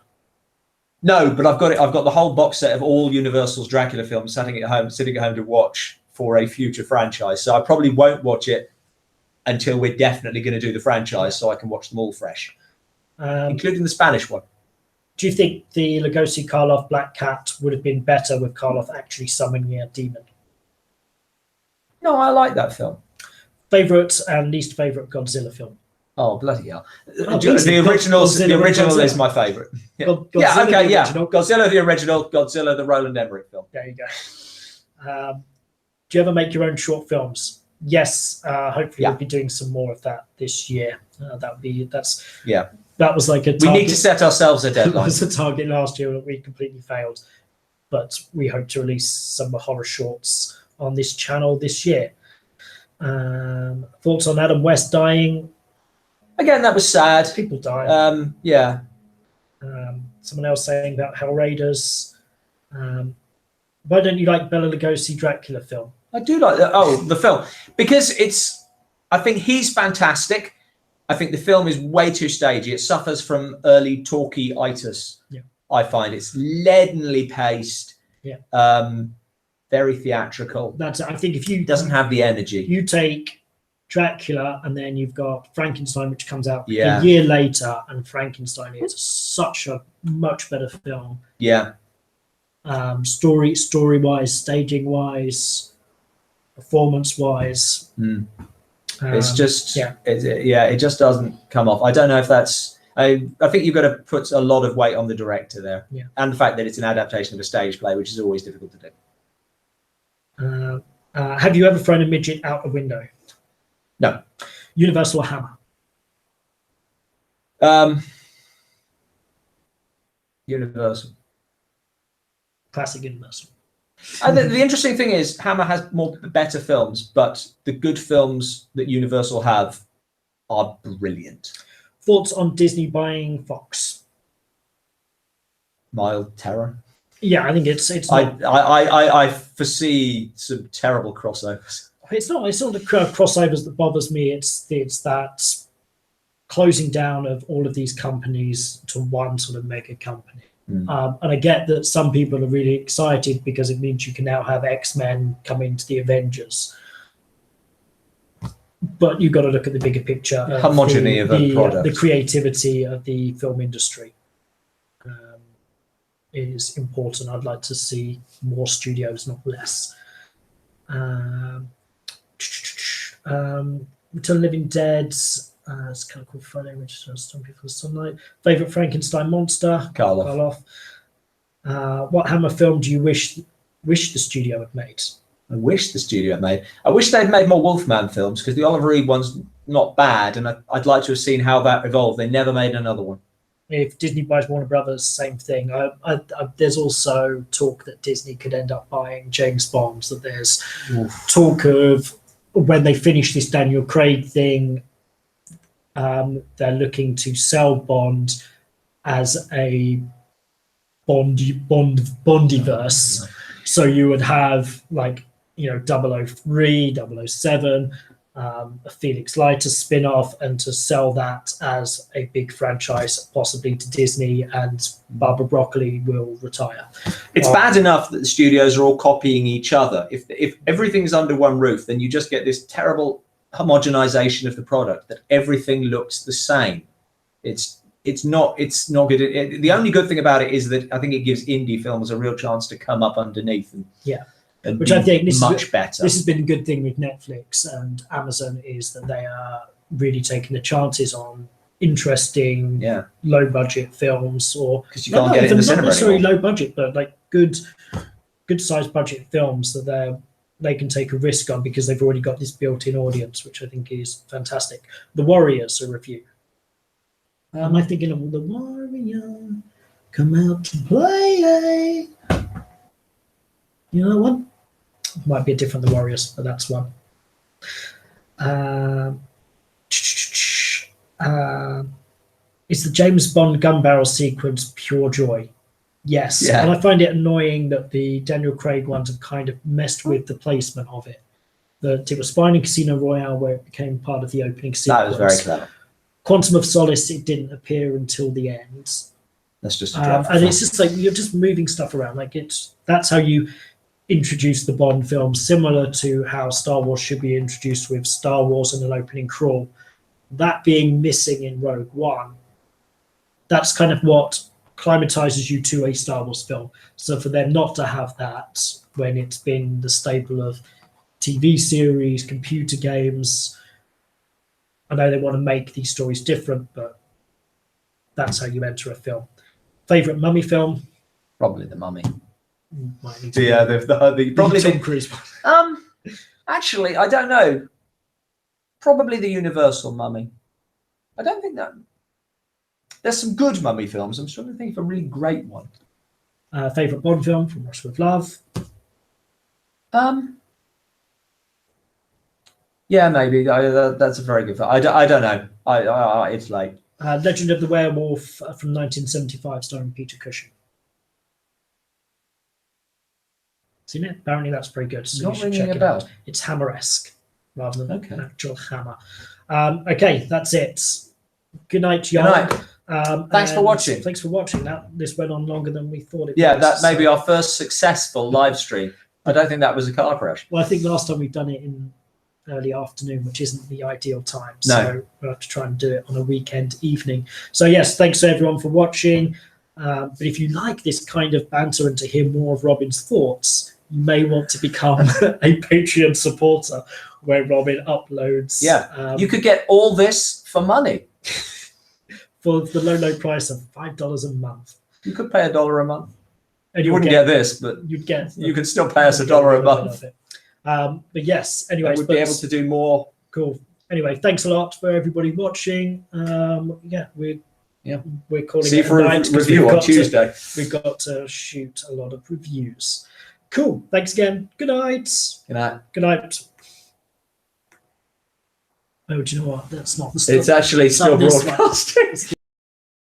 No, but I've got it. I've got the whole box set of all Universal's Dracula films sitting at home to watch for a future franchise. So I probably won't watch it until we're definitely going to do the franchise, so I can watch them all fresh, including the Spanish one. Do you think the Lugosi Karloff Black Cat would have been better with Karloff actually summoning a demon? No, I like that film. Favorite and least favorite Godzilla film? Oh, bloody hell. Oh, the original Godzilla. is my favorite. Yeah. Godzilla, Godzilla the original, Godzilla the Roland Emmerich film. There you go. Do you ever make your own short films? Yes, hopefully we'll be doing some more of that this year. That was like a target. We need to set ourselves a deadline. That was a target last year that we completely failed, but we hope to release some horror shorts on this channel this year. Thoughts on Adam West dying? Again, that was sad. People dying. Yeah. Someone else saying about Hell Raiders. Why don't you like Bela Lugosi Dracula film? I do like that. Oh, the film. Because I think he's fantastic. I think the film is way too stagey. It suffers from early talkie-itis. Yeah. I find it's leadenly paced. Yeah. Very theatrical. I think if you doesn't have the energy. You take Dracula and then you've got Frankenstein, which comes out a year later, and Frankenstein is such a much better film. Yeah. Story-wise, staging-wise, performance-wise. It's just, it just doesn't come off. I don't know if that's, I think you've got to put a lot of weight on the director there. Yeah. And the fact that it's an adaptation of a stage play, which is always difficult to do. Have you ever thrown a midget out a window? No. Universal or Hammer? Universal. Classic Universal. The interesting thing is Hammer has better films, but the good films that Universal have are brilliant. Thoughts on Disney buying Fox? Mild terror. Yeah, I think it's. I foresee some terrible crossovers. It's not the crossovers that bothers me. It's that closing down of all of these companies to one sort of mega company. And I get that some people are really excited because it means you can now have X-Men come into the Avengers. But you've got to look at the bigger picture. Homogeneity of the product. The creativity of the film industry is important. I'd like to see more studios, not less. Return of the Living Dead. It's kind of called Friday, which is Stone Before Sunlight. Favorite Frankenstein monster? Karloff. What Hammer film do you wish the studio had made? I wish the studio had made. I wish they'd made more Wolfman films because the Oliver Reed one's not bad, and I'd like to have seen how that evolved. They never made another one. If Disney buys Warner Brothers, same thing. There's also talk that Disney could end up buying James Bond. That there's talk of when they finish this Daniel Craig thing. they're looking to sell Bond as a Bondiverse. So you would have like 003, 007, a Felix Leiter spin-off, and to sell that as a big franchise, possibly to Disney, and Barbara Broccoli will retire. It's bad enough that the studios are all copying each other. If everything's under one roof, then you just get this terrible homogenization of the product that everything looks the same. It's not good. The only good thing about it is that I think it gives indie films a real chance to come up underneath and which I think much better. This has been a good thing with Netflix and Amazon, is that they are really taking the chances on interesting low budget films, or because you can't get it in the cinema not necessarily anymore. low budget, but like good sized budget films that they can take a risk on because they've already got this built-in audience, which I think is fantastic. The Warriors, a review. Am I thinking of The Warrior? Come out to play. You know that one? Might be a different The Warriors, but that's one. Is the James Bond gun barrel sequence pure joy? Yes. Yeah. And I find it annoying that the Daniel Craig ones have kind of messed with the placement of it. That it was fine in Casino Royale, where it became part of the opening sequence. That was very clever. Quantum of Solace, it didn't appear until the end. That's just a drop. And it's just like you're just moving stuff around. Like that's how you introduce the Bond film, similar to how Star Wars should be introduced with Star Wars and an opening crawl. That being missing in Rogue One, that's kind of what climatizes you to a Star Wars film. So for them not to have that when it's been the staple of TV series, computer games, I know they want to make these stories different, but that's how you enter a film. Favorite mummy film? Probably The Mummy. Might need to The probably Tom Cruise. Actually, I don't know. Probably the Universal Mummy. I don't think that. There's some good mummy films. I'm trying to think of a really great one. Favorite Bond film from Russia with Love? Yeah, maybe. That's a very good film. I don't know. It's late. Legend of the Werewolf from 1975, starring Peter Cushing. Seen it? Apparently that's pretty good. So Not you should ringing check a it bell. out. It's Hammer-esque rather than Okay. an actual hammer. Okay, that's it. Good night, Jan. Good night. Thanks for and watching. Thanks for watching. This went on longer than we thought it Yeah, was. that may be our first successful live stream. I don't think that was a car crash. Well, I think last time we've done it in early afternoon, which isn't the ideal time. No. So we'll have to try and do it on a weekend evening. So yes, thanks to everyone for watching. But if you like this kind of banter and to hear more of Robin's thoughts, you may want to become a Patreon supporter where Robin uploads. Yeah, you could get all this for money. For the low price of $5 a month. You could pay $1 a month. And You wouldn't get this, but you'd get. you could still pay us $1 a month. But yes, anyways, We'd be able to do more. Cool. Anyway, thanks a lot for everybody watching. We're calling See you it for a a night 'cause review on Tuesday. We've got to shoot a lot of reviews. Cool. Thanks again. Good night. Good night. Good night. Oh, do you know what? That's not the stuff. It's actually still this one. broadcasting.